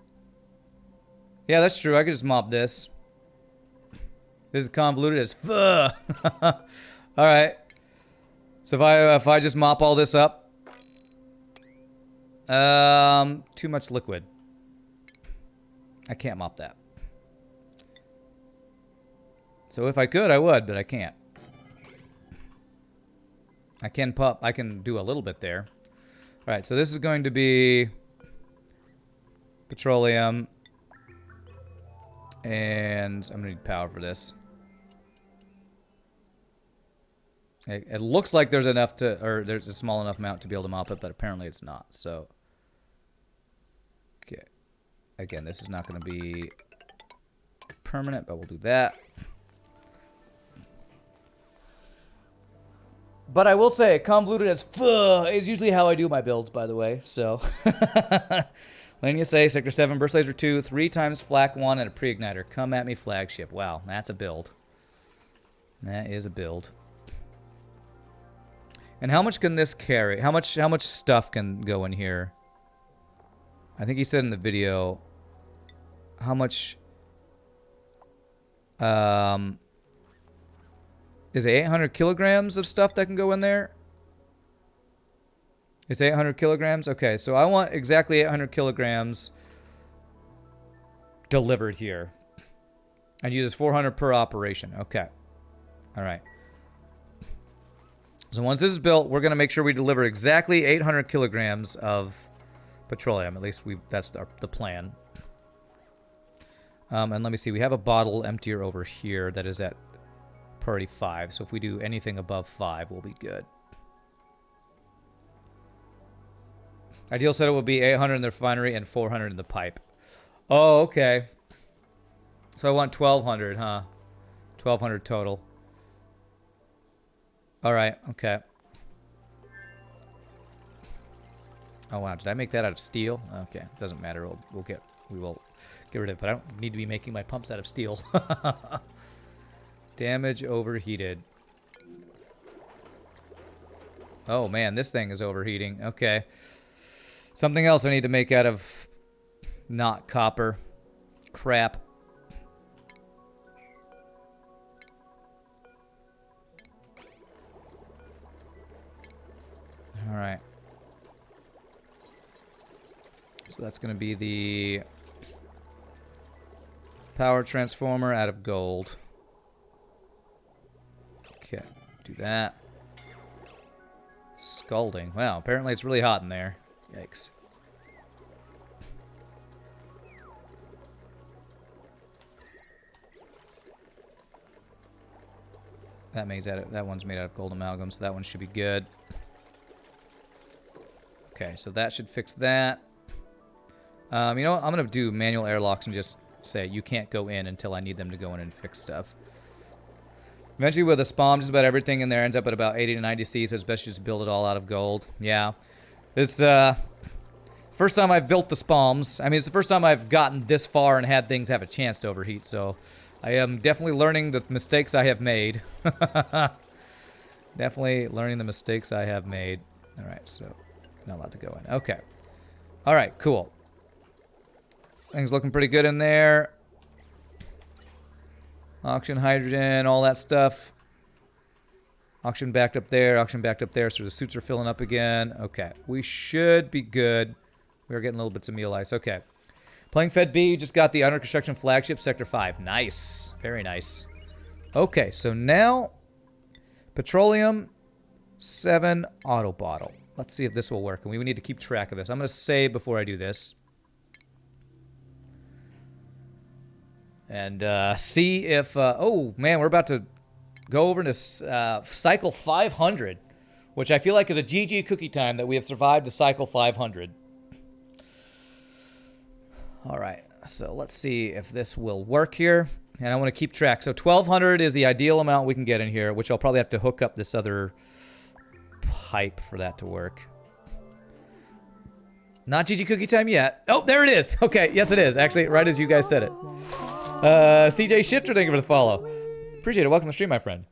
Yeah, that's true. I could just mop this. This is convoluted as fuck. Alright. So if I just mop all this up. Too much liquid. I can't mop that. So if I could, I would, but I can't. I can do a little bit there. Alright, so this is going to be petroleum. And I'm going to need power for this. It looks like there's enough to, or there's a small enough amount to be able to mop it, but apparently it's not. So, okay. Again, this is not going to be permanent, but we'll do that. But I will say, convoluted as fuck is usually how I do my builds, by the way. So, Lane USA, Sector 7, Burst Laser 2, 3 times Flak 1, and a pre-igniter. Come at me, flagship. Wow, that's a build. That is a build. And how much can this carry? How much stuff can go in here? I think he said in the video how much is it 800 kilograms of stuff that can go in there? It's 800 kilograms? Okay, so I want exactly 800 kilograms delivered here. And uses 400 per operation. Okay. All right. So once this is built, we're going to make sure we deliver exactly 800 kilograms of petroleum. At least that's the plan. And let me see. We have a bottle emptier over here that is at priority 5. So if we do anything above 5, we'll be good. Ideal setup would be 800 in the refinery and 400 in the pipe. Oh, okay. So I want 1,200, huh? 1,200 total. All right, okay. Oh wow, did I make that out of steel? Okay, doesn't matter. We will get rid of it. But I don't need to be making my pumps out of steel. Damage overheated. Oh man, this thing is overheating. Okay. Something else I need to make out of not copper. Crap. All right. So that's going to be the power transformer out of gold. Okay, do that. Scalding. Wow, apparently it's really hot in there. Yikes. That one's made out of gold amalgam, so that one should be good. Okay, so that should fix that. You know what? I'm going to do manual airlocks and just say you can't go in until I need them to go in and fix stuff. Eventually with the SPOM, just about everything in there ends up at about 80 to 90 C, so it's best just build it all out of gold. Yeah. This, first time I've built the SPOMs. I mean, it's the first time I've gotten this far and had things have a chance to overheat, so I am definitely learning the mistakes I have made. Definitely learning the mistakes I have made. All right, so not allowed to go in. Okay. All right, cool. Things looking pretty good in there. Oxygen, hydrogen, all that stuff. Oxygen backed up there, oxygen backed up there, so the suits are filling up again. Okay, we should be good. We're getting little bits of meal ice. Okay. Playing Fed B, just got the under construction flagship, Sector 5. Nice. Very nice. Okay, so now petroleum 7 auto bottle. Let's see if this will work, and we need to keep track of this. I'm going to save before I do this. And see if... oh, man, we're about to go over into Cycle 500, which I feel like is a GG cookie time that we have survived the Cycle 500. All right, so let's see if this will work here. And I want to keep track. So 1,200 is the ideal amount we can get in here, which I'll probably have to hook up this other pipe for that to work. Not GG cookie time yet. Oh, there it is. Okay, yes it is. Actually, right as you guys said it. CJ Shifter, thank you for the follow. Appreciate it. Welcome to the stream, my friend.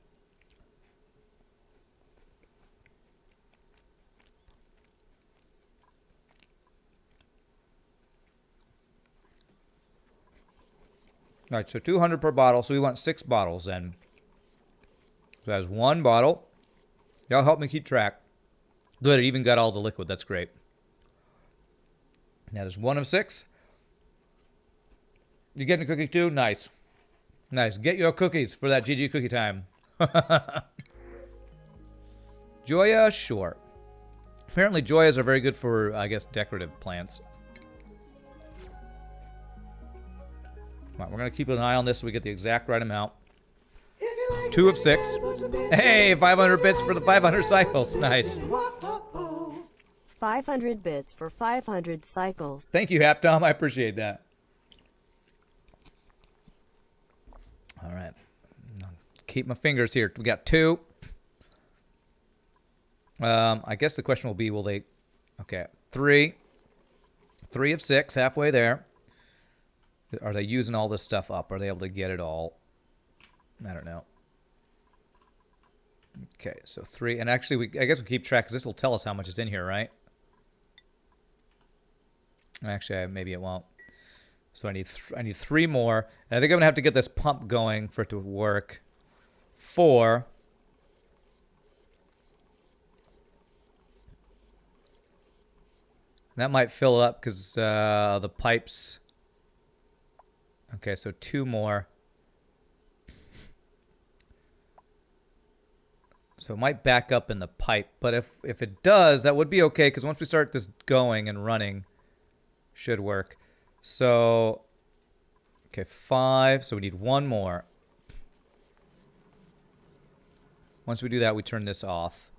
All right, so 200 per bottle. So we want 6 bottles then. So that's 1 bottle. Y'all help me keep track. Good, it even got all the liquid. That's great. That is 1 of 6. You getting a cookie too? Nice. Nice. Get your cookies for that GG cookie time. Joya, sure. Apparently joyas are very good for, I guess, decorative plants. All right, we're going to keep an eye on this so we get the exact right amount. 2 of 6. Hey, 500 bits for the 500 cycles. Nice. 500 bits for 500 cycles. Thank you, Haptom. I appreciate that. All right. Keep my fingers here. We got 2. I guess the question will be, will they... Okay, 3. 3 of 6, halfway there. Are they using all this stuff up? Are they able to get it all? I don't know. Okay, so 3. And actually, I guess we keep track, because this will tell us how much is in here, right? Actually, maybe it won't. So I need 3 more. And I think I'm going to have to get this pump going for it to work. 4. That might fill up because the pipes... Okay, so 2 more. So it might back up in the pipe. But if it does, that would be okay, because once we start this going and running, should work. So, okay, 5. So we need 1 more. Once we do that, we turn this off.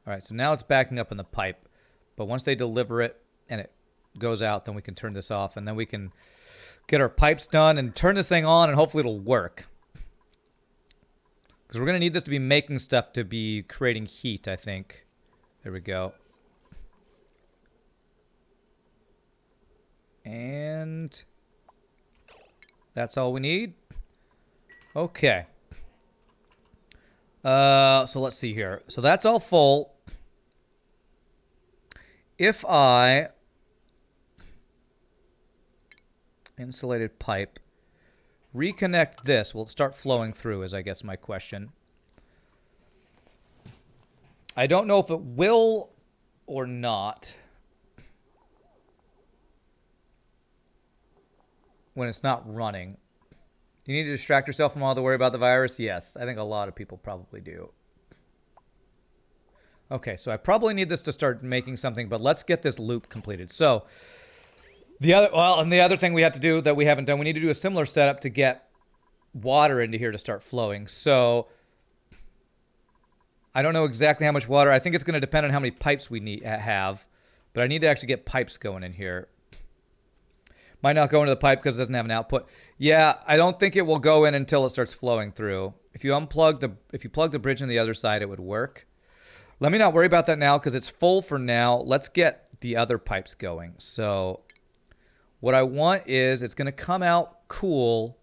All right, so now it's backing up in the pipe. But once they deliver it and it goes out, then we can turn this off, and then we can get our pipes done and turn this thing on, and hopefully it'll work. Because we're going to need this to be making stuff to be creating heat, I think. There we go. And that's all we need. Okay. So let's see here. So that's all full. If I... Insulated pipe. Reconnect this. Will it start flowing through is, I guess, my question. I don't know if it will or not. When it's not running. You need to distract yourself from all the worry about the virus? Yes, I think a lot of people probably do. Okay, so I probably need this to start making something, but let's get this loop completed. So... the other thing we have to do that we haven't done, we need to do a similar setup to get water into here to start flowing. So I don't know exactly how much water. I think it's going to depend on how many pipes we have, but I need to actually get pipes going in here. Might not go into the pipe because it doesn't have an output. Yeah, I don't think it will go in until it starts flowing through. If you plug the bridge on the other side, it would work. Let me not worry about that now because it's full for now. Let's get the other pipes going. So what I want is it's going to come out cool.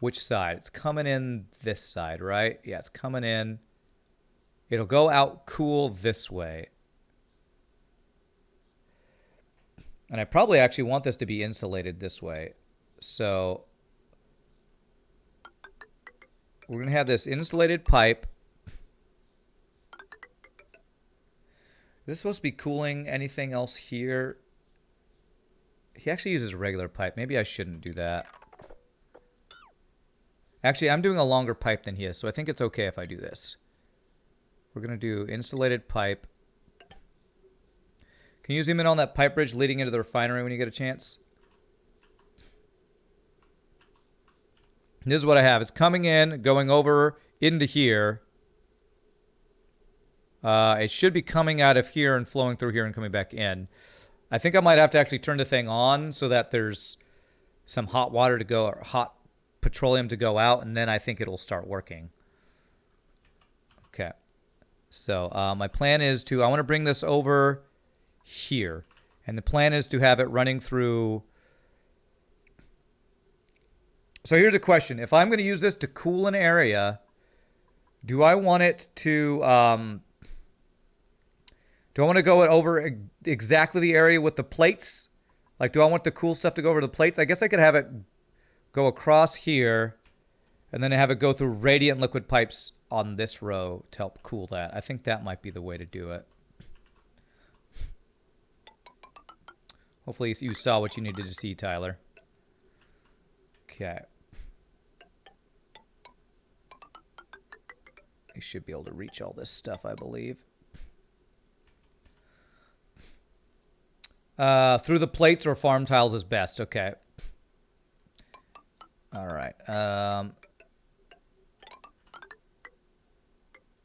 Which side? It's coming in this side, right? Yeah, it's coming in. It'll go out cool this way. And I probably actually want this to be insulated this way. So we're going to have this insulated pipe. Is this supposed to be cooling anything else here? He actually uses regular pipe. Maybe I shouldn't do that. Actually, I'm doing a longer pipe than he is, so I think it's okay if I do this. We're going to do insulated pipe. Can you zoom in on that pipe bridge leading into the refinery when you get a chance? And this is what I have. It's coming in, going over into here. It should be coming out of here and flowing through here and coming back in. I think I might have to actually turn the thing on so that there's some hot water to go, or hot petroleum to go out, and then I think it'll start working. Okay. So my plan is I want to bring this over here. And the plan is to have it running through. So here's a question. If I'm going to use this to cool an area, do I want it to... do I want to go over exactly the area with the plates? Like, do I want the cool stuff to go over the plates? I guess I could have it go across here and then have it go through radiant liquid pipes on this row to help cool that. I think that might be the way to do it. Hopefully you saw what you needed to see, Tyler. Okay. You should be able to reach all this stuff, I believe. Through the plates or farm tiles is best. Okay. All right.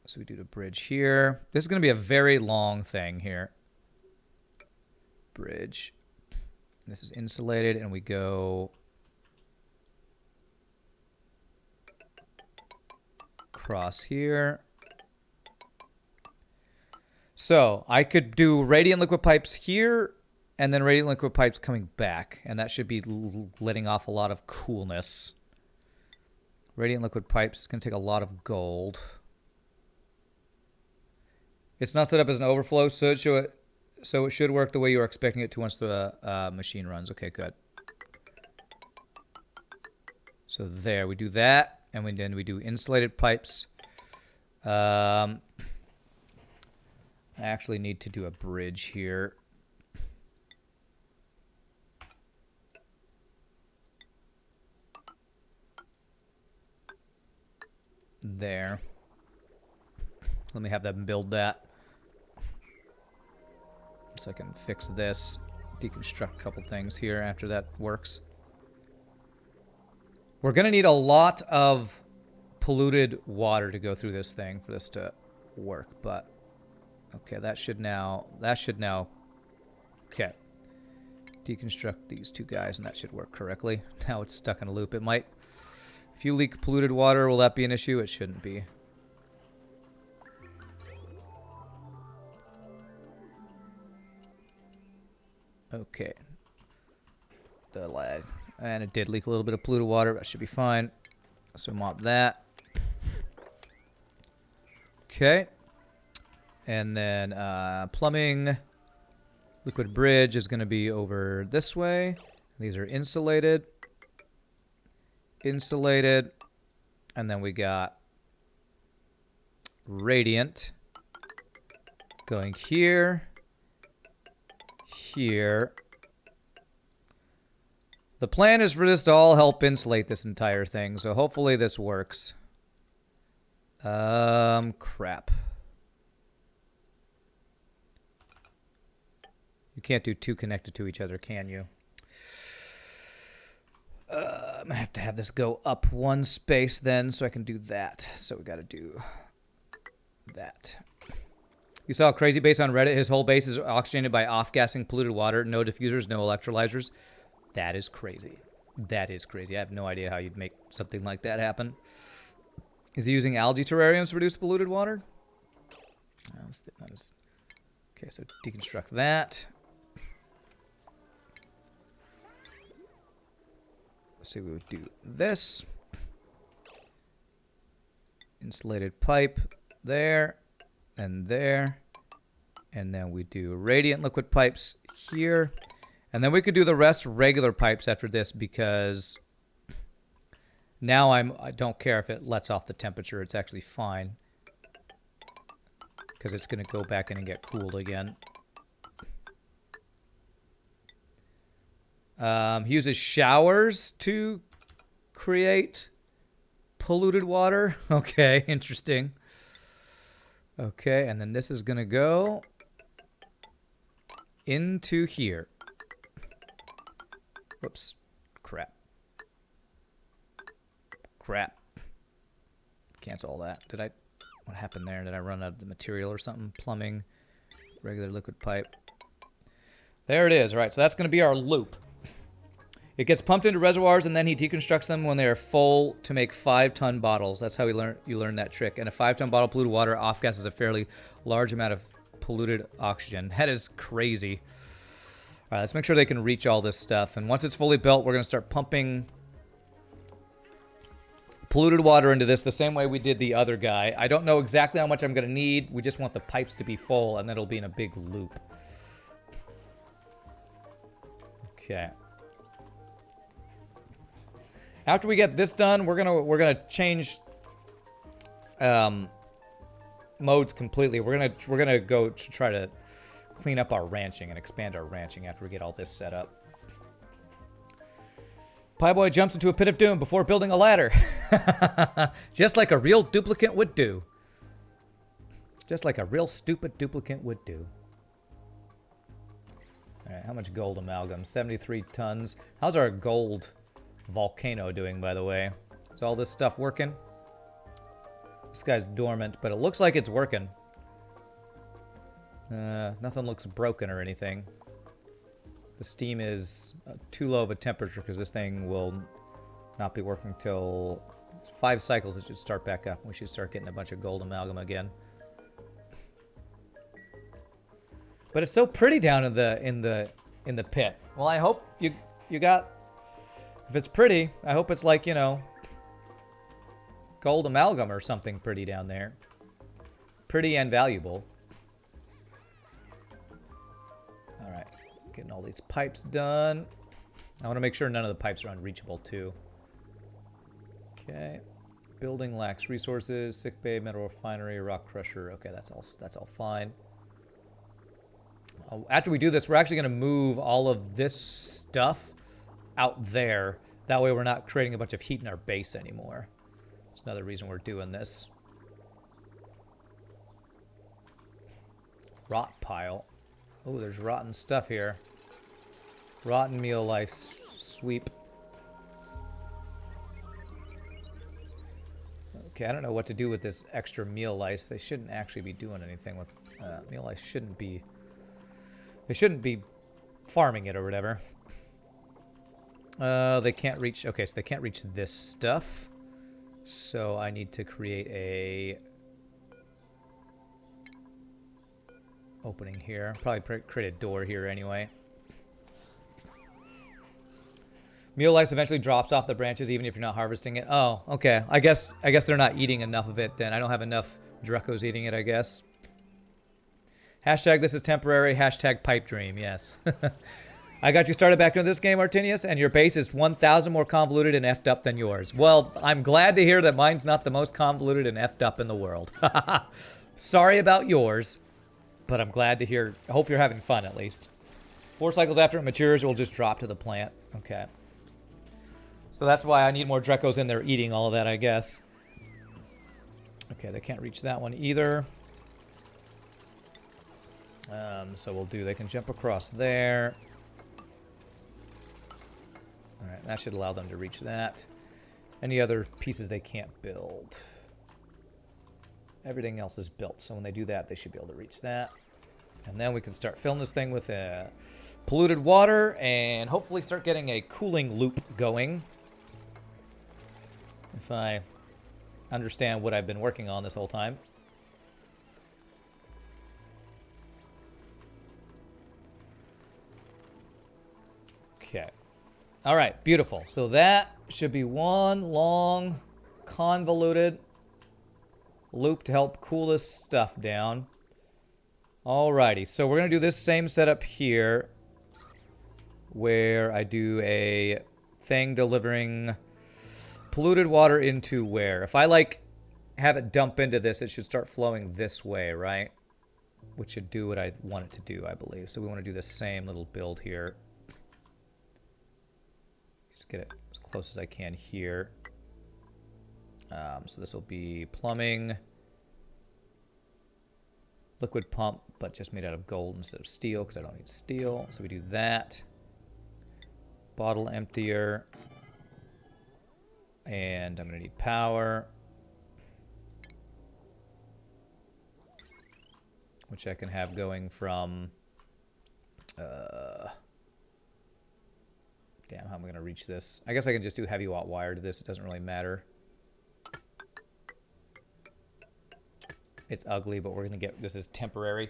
So we do the bridge here. This is going to be a very long thing here. Bridge. This is insulated, and we go across here. So I could do radiant liquid pipes here, and then radiant liquid pipes coming back, and that should be letting off a lot of coolness. Radiant liquid pipes is going to take a lot of gold. It's not set up as an overflow, so it should work the way you are expecting it to once the machine runs. Okay, good. So there, we do that, and then we do insulated pipes. I actually need to do a bridge here. There. Let me have them build that. So I can fix this, deconstruct a couple things here after that works. We're going to need a lot of polluted water to go through this thing for this to work, but okay, that should now, okay. Deconstruct these two guys and that should work correctly. Now it's stuck in a loop. It might, if you leak polluted water, will that be an issue? It shouldn't be. Okay. The lag. And it did leak a little bit of polluted water. That should be fine. So mop that. Okay. And then plumbing. Liquid bridge is going to be over this way. These are insulated. Insulated. And then we got radiant going here. Here. The plan is for this to all help insulate this entire thing, so hopefully this works. Crap. You can't do two connected to each other, can you? I'm gonna have to have this go up one space then, so I can do that. So we gotta do that. You saw a crazy base on Reddit. His whole base is oxygenated by off-gassing polluted water. No diffusers, no electrolyzers. That is crazy. That is crazy. I have no idea how you'd make something like that happen. Is he using algae terrariums to reduce polluted water? Okay, so deconstruct that. Let's see, we would do this. Insulated pipe there. And there. And then we do radiant liquid pipes here. And then we could do the rest regular pipes after this because now I don't care if it lets off the temperature. It's actually fine. Because it's going to go back in and get cooled again. He uses showers to create polluted water. Okay, interesting. Okay, and then this is going to go into here. Whoops. Crap. Crap. Cancel all that. What happened there? Did I run out of the material or something? Plumbing. Regular liquid pipe. There it is. All right, so that's going to be our loop. It gets pumped into reservoirs, and then he deconstructs them when they are full to make 5-ton bottles. That's how you learn that trick. And a 5-ton bottle of polluted water off-gasses a fairly large amount of polluted oxygen. That is crazy. All right, let's make sure they can reach all this stuff. And once it's fully built, we're going to start pumping polluted water into this the same way we did the other guy. I don't know exactly how much I'm going to need. We just want the pipes to be full, and then it'll be in a big loop. Okay. After we get this done, we're gonna change modes completely. We're gonna go to try to clean up our ranching and expand our ranching after we get all this set up. Pieboy jumps into a pit of doom before building a ladder, just like a real duplicate would do. Just like a real stupid duplicate would do. Alright, how much gold amalgam? 73 tons. How's our gold volcano doing, by the way? Is all this stuff working? This guy's dormant, but it looks like it's working. Nothing looks broken or anything. The steam is too low of a temperature because this thing will not be working till 5 cycles. It should start back up. We should start getting a bunch of gold amalgam again. But it's so pretty down in the pit. Well, I hope you got. If it's pretty, I hope it's like, you know, gold amalgam or something pretty down there. Pretty and valuable. All right, getting all these pipes done. I want to make sure none of the pipes are unreachable too. Okay. Building lacks resources. Sick bay, metal refinery, rock crusher. Okay, that's all fine. After we do this, we're actually going to move all of this stuff out there. That way we're not creating a bunch of heat in our base anymore. That's another reason we're doing this. Rot pile. Oh, there's rotten stuff here. Rotten meal life sweep. Okay, I don't know what to do with this extra meal lice. They shouldn't actually be doing anything with meal lice. Shouldn't be. They shouldn't be farming it or whatever. They can't reach. Okay, so they can't reach this stuff. So I need to create a opening here. Probably create a door here anyway. Meal lice eventually drops off the branches even if you're not harvesting it. Oh, okay. I guess they're not eating enough of it then. I don't have enough Druckos eating it, I guess. Hashtag this is temporary. Hashtag pipe dream. Yes. I got you started back into this game, Artinius, and your base is 1,000 more convoluted and effed up than yours. Well, I'm glad to hear that mine's not the most convoluted and effed up in the world. Sorry about yours, but I'm glad to hear. I hope you're having fun at least. 4 cycles after it matures, it will just drop to the plant. Okay. So that's why I need more Druckos in there eating all of that, I guess. Okay, they can't reach that one either. So we'll do, they can jump across there. Alright, that should allow them to reach that. Any other pieces they can't build? Everything else is built, so when they do that, they should be able to reach that. And then we can start filling this thing with polluted water and hopefully start getting a cooling loop going. If I understand what I've been working on this whole time. Okay. All right, beautiful. So that should be one long, convoluted loop to help cool this stuff down. Alrighty, so we're going to do this same setup here where I do a thing delivering polluted water into where? If I, like, have it dump into this, it should start flowing this way, right? Which should do what I want it to do, I believe. So we want to do the same little build here. Just get it as close as I can here. So this will be plumbing. Liquid pump, but just made out of gold instead of steel because I don't need steel. So we do that. Bottle emptier. And I'm going to need power. Which I can have going from... Damn, how am I going to reach this? I guess I can just do heavy watt wire to this. It doesn't really matter. It's ugly, but we're going to get... This is temporary.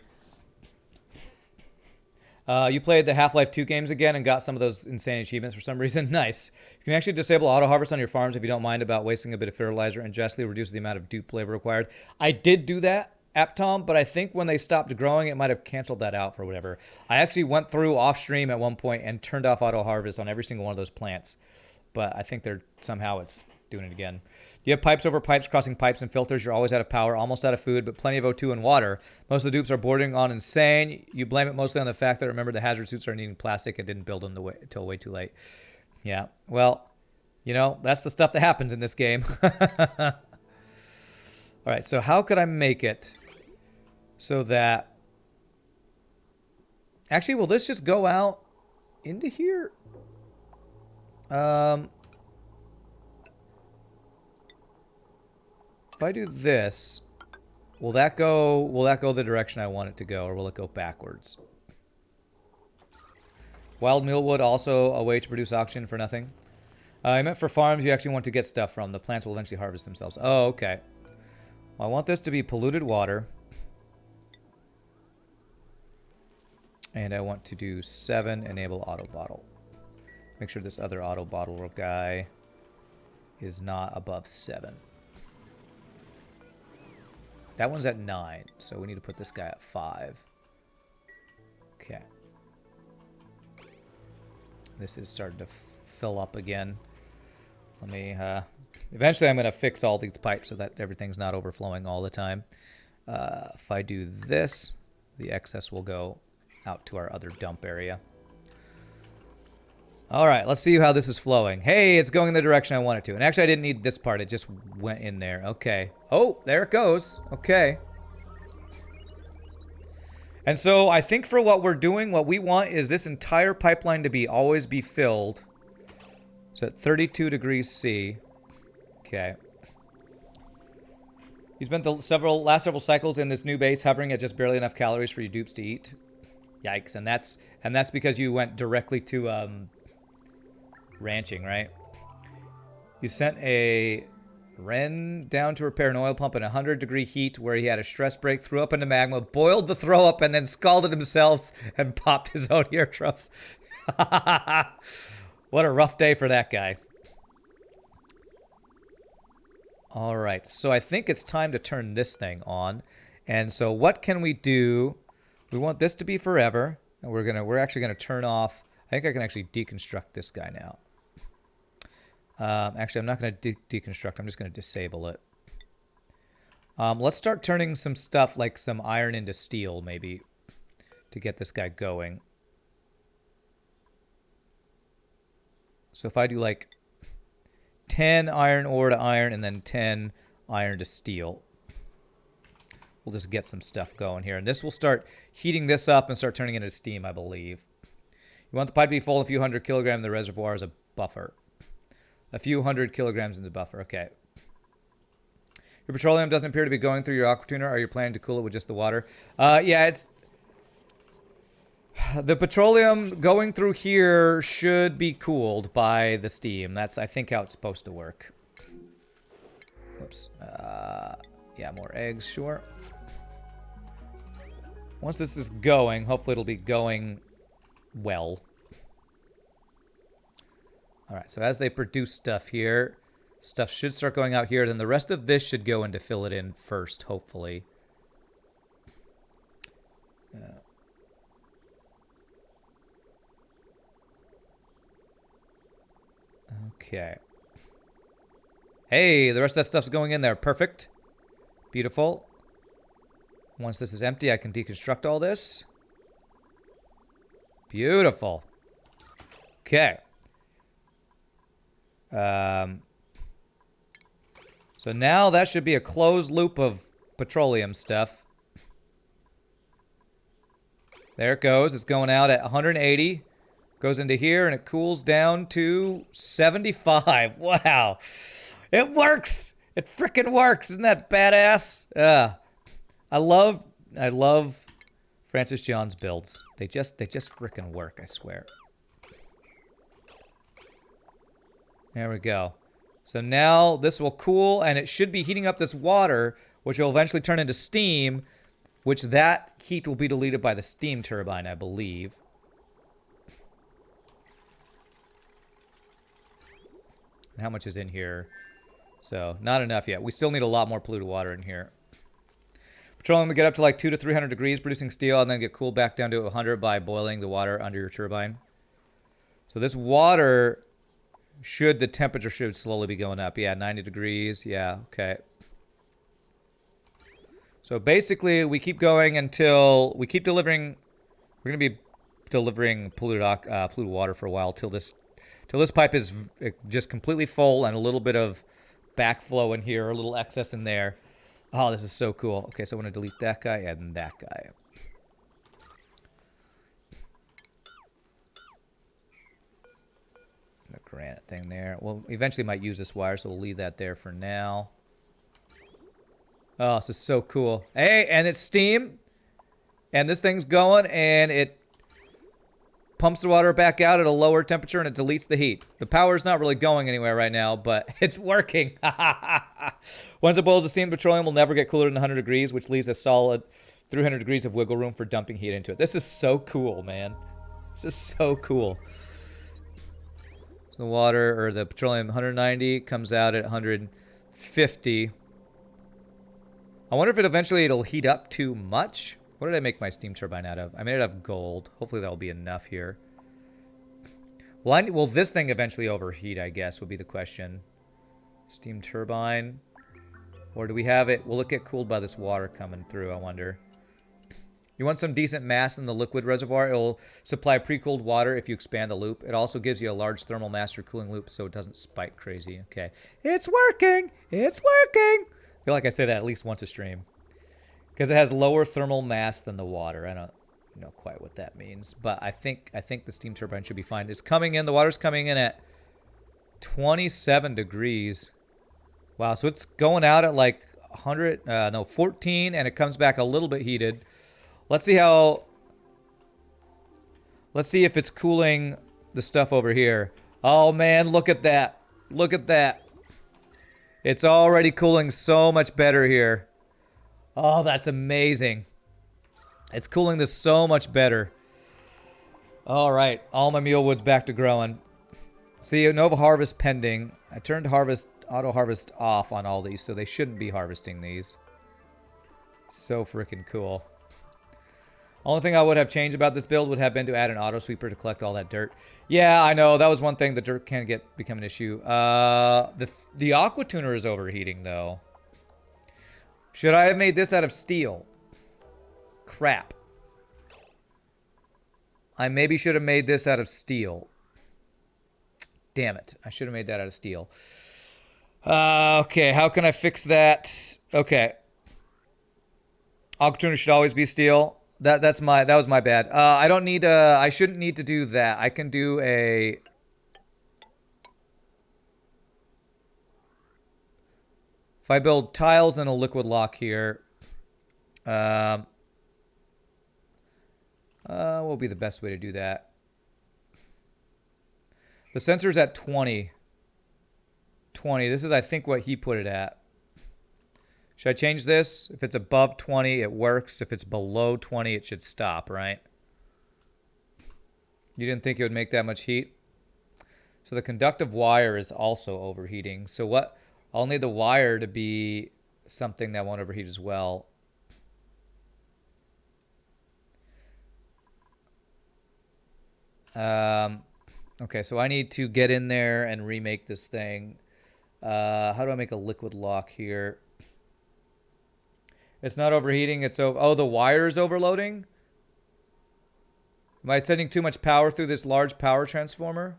You played the Half-Life 2 games again and got some of those insane achievements for some reason. Nice. You can actually disable auto-harvest on your farms if you don't mind about wasting a bit of fertilizer and justly reduce the amount of dupe labor required. I did do that, Aptom, but I think when they stopped growing, it might have canceled that out for whatever. I actually went through off-stream at one point and turned off auto-harvest on every single one of those plants. But I think somehow it's doing it again. You have pipes over pipes, crossing pipes and filters. You're always out of power, almost out of food, but plenty of O2 and water. Most of the dupes are bordering on insane. You blame it mostly on the fact that, remember, the hazard suits are needing plastic and didn't build them until way too late. Yeah, well, you know, that's the stuff that happens in this game. All right, so how could I make it so that... Actually, will this just go out into here? If I do this, will that go the direction I want it to go, or will it go backwards? Wild mealwood, also a way to produce oxygen for nothing. I meant for farms you actually want to get stuff from. The plants will eventually harvest themselves. Oh, okay. Well, I want this to be polluted water. And I want to do 7, enable auto bottle. Make sure this other auto bottle guy is not above 7. That one's at 9, so we need to put this guy at 5. Okay. This is starting to fill up again. Let me, eventually I'm going to fix all these pipes so that everything's not overflowing all the time. If I do this, the excess will go out to our other dump area. All right, let's see how this is flowing. Hey, it's going the direction I want it to. And actually, I didn't need this part. It just went in there. Okay. Oh, there it goes. Okay. And so I think for what we're doing, what we want is this entire pipeline to always be filled. So at 32 degrees C. Okay. You spent the last several cycles in this new base hovering at just barely enough calories for you dupes to eat. Yikes. And that's because you went directly to ranching, right? You sent a Ren down to repair an oil pump in 100-degree heat where he had a stress break, threw up into magma, boiled the throw up, and then scalded himself and popped his own eardrums. What a rough day for that guy. All right, so I think it's time to turn this thing on. And so what can we do? We want this to be forever, and we're actually gonna turn off. I think I can actually deconstruct this guy now. Actually, I'm not going to deconstruct. I'm just going to disable it. Let's start turning some stuff like some iron into steel, maybe, to get this guy going. So if I do like 10 iron ore to iron and then 10 iron to steel, we'll just get some stuff going here. And this will start heating this up and start turning into steam, I believe. You want the pipe to be full, a few hundred kilograms in the reservoir as a buffer. A few hundred kilograms in the buffer. Okay. Your petroleum doesn't appear to be going through your aqua tuner. Are you planning to cool it with just the water? Yeah, it's... The petroleum going through here should be cooled by the steam. That's, I think, how it's supposed to work. Whoops. Yeah, more eggs, sure. Once this is going, hopefully it'll be going well. All right, so as they produce stuff here, stuff should start going out here. Then the rest of this should go in to fill it in first, hopefully. Okay. Hey, the rest of that stuff's going in there. Perfect. Beautiful. Once this is empty, I can deconstruct all this. Beautiful. Okay. So now that should be a closed loop of petroleum stuff. There it goes. It's going out at 180. Goes into here and it cools down to 75. Wow. It works. It frickin' works. Isn't that badass? I love Francis John's builds. They just frickin' work, I swear. There we go. So now this will cool, and it should be heating up this water, which will eventually turn into steam, which that heat will be deleted by the steam turbine, I believe. And how much is in here? So, not enough yet. We still need a lot more polluted water in here. Petroleum will get up to like 200 to 300 degrees, producing steel, and then get cooled back down to 100 by boiling the water under your turbine. So this water... the temperature should slowly be going up. Yeah, 90 degrees. Yeah, okay. So basically, we keep going until we keep delivering. We're going to be delivering polluted water for a while till this pipe is just completely full and a little bit of backflow in here, a little excess in there. Oh, this is so cool. Okay, so I want to delete that guy and that guy. The granite thing there. Well, eventually might use this wire, so we'll leave that there for now. Oh, this is so cool. Hey, and it's steam. And this thing's going, and it pumps the water back out at a lower temperature, and it deletes the heat. The power's not really going anywhere right now, but it's working. Once it boils, the steamed petroleum will never get cooler than 100 degrees, which leaves a solid 300 degrees of wiggle room for dumping heat into it. This is so cool, man. This is so cool. So the water, or the petroleum, 190, comes out at 150. I wonder if it'll heat up too much. What did I make my steam turbine out of? I made it out of gold. Hopefully that'll be enough here. Will this thing eventually overheat, I guess, would be the question. Steam turbine. Or do we have it? Will it get cooled by this water coming through, I wonder. You want some decent mass in the liquid reservoir. It will supply pre-cooled water if you expand the loop. It also gives you a large thermal mass for cooling loop so it doesn't spike crazy. Okay. It's working! It's working! I feel like I say that at least once a stream. Because it has lower thermal mass than the water. I don't know quite what that means. But I think the steam turbine should be fine. It's coming in. The water's coming in at 27 degrees. Wow, so it's going out at like 14, and it comes back a little bit heated. Let's see if it's cooling the stuff over here. Oh, man, look at that. Look at that. It's already cooling so much better here. Oh, that's amazing. It's cooling this so much better. All right, all my mealwood's back to growing. See, Nova Harvest pending. I turned auto harvest off on all these, so they shouldn't be harvesting these. So freaking cool. Only thing I would have changed about this build would have been to add an auto sweeper to collect all that dirt. Yeah, I know. That was one thing. The dirt can become an issue. The aqua tuner is overheating, though. Should I have made this out of steel? Crap. I maybe should have made this out of steel. Damn it. I should have made that out of steel. Okay, how can I fix that? Okay. Aqua tuner should always be steel. That was my bad. I don't need I shouldn't need to do that. I can do a if I build tiles and a liquid lock here, what will be the best way to do that? The sensor's at 20. 20. This is, I think, what he put it at. Should I change this? If it's above 20, it works. If it's below 20, it should stop, right? You didn't think it would make that much heat? So the conductive wire is also overheating. So what? I'll need the wire to be something that won't overheat as well. Okay, so I need to get in there and remake this thing. How do I make a liquid lock here? It's not overheating. It's oh, the wire is overloading? Am I sending too much power through this large power transformer?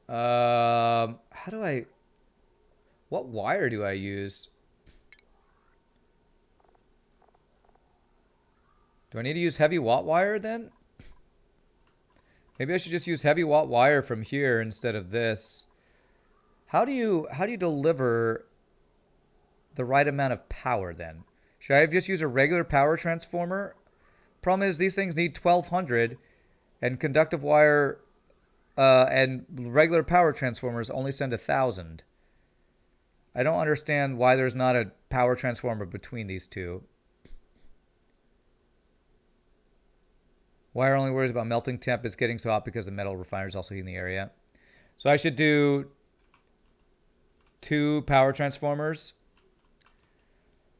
How do I... What wire do I use? Do I need to use heavy watt wire then? Maybe I should just use heavy watt wire from here instead of this. How do you deliver the right amount of power then? Should I just use a regular power transformer? Problem is these things need 1200 and conductive wire and regular power transformers only send 1000. I don't understand why there's not a power transformer between these two. Wire only worries about melting temp. It's getting so hot because the metal refiner is also heating the area. So I should do 2 power transformers.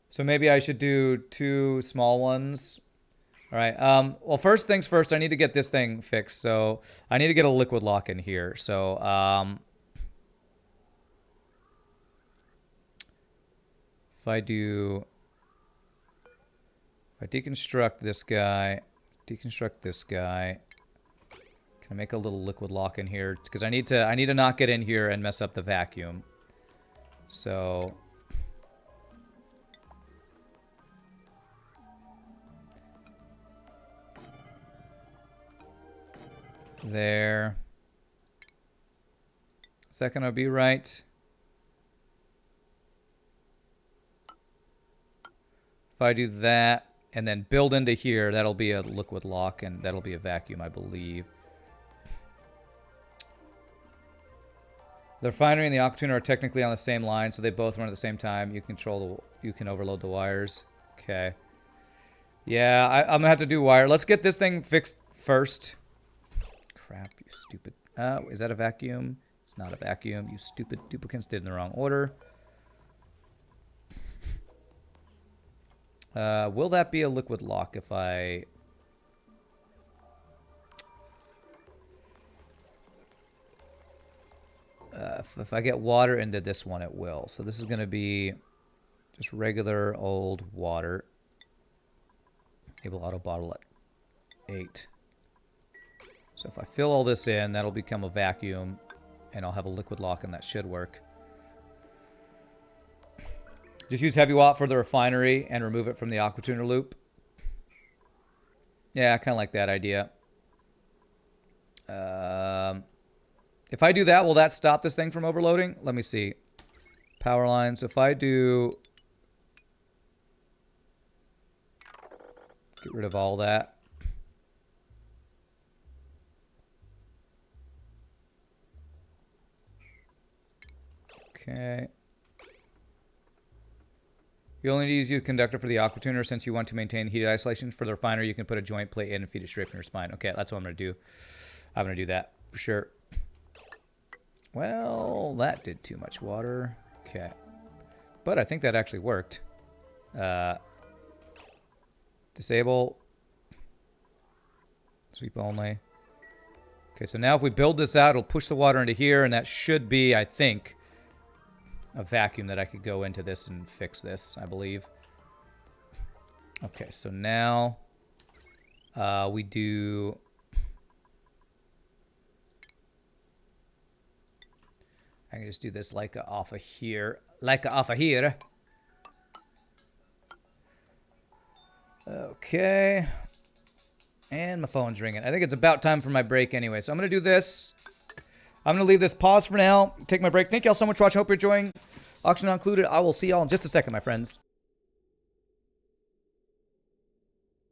So maybe I should do 2 small ones. All right. Well, first things first, I need to get this thing fixed. So I need to get a liquid lock in here. So if I deconstruct this guy, deconstruct this guy, can I make a little liquid lock in here? Because I need to not get in here and mess up the vacuum. So there. Is that going to be right? If I do that and then build into here, that'll be a liquid lock and that'll be a vacuum, I believe. The refinery and the aqua tuner are technically on the same line, so they both run at the same time. You can overload the wires. Okay. Yeah, I'm gonna have to do wire. Let's get this thing fixed first. Crap, you stupid. Is that a vacuum? It's not a vacuum. You stupid duplicants did in the wrong order. Will that be a liquid lock if I... if I get water into this one, it will. So this is going to be just regular old water. Able auto bottle at 8. So if I fill all this in, that'll become a vacuum, and I'll have a liquid lock, and that should work. Just use heavy watt for the refinery and remove it from the aqua tuner loop. Yeah, I kind of like that idea. If I do that, will that stop this thing from overloading? Let me see. Power lines. If I do... get rid of all that. Okay. You only need to use a conductor for the aqua tuner since you want to maintain heat isolation. For the refiner, you can put a joint plate in and feed it straight from your spine. Okay, that's what I'm going to do. I'm going to do that for sure. Well, that did too much water. Okay. But I think that actually worked. Disable. Sweep only. Okay, so now if we build this out, it'll push the water into here, and that should be, I think, a vacuum that I could go into this and fix this, I believe. Okay, so now we do... I can just do this like off of here. Like off of here. Okay. And my phone's ringing. I think it's about time for my break anyway. So I'm going to do this. I'm going to leave this pause for now. Take my break. Thank you all so much for watching. Hope you're enjoying. Auction not included. I will see y'all in just a second, my friends.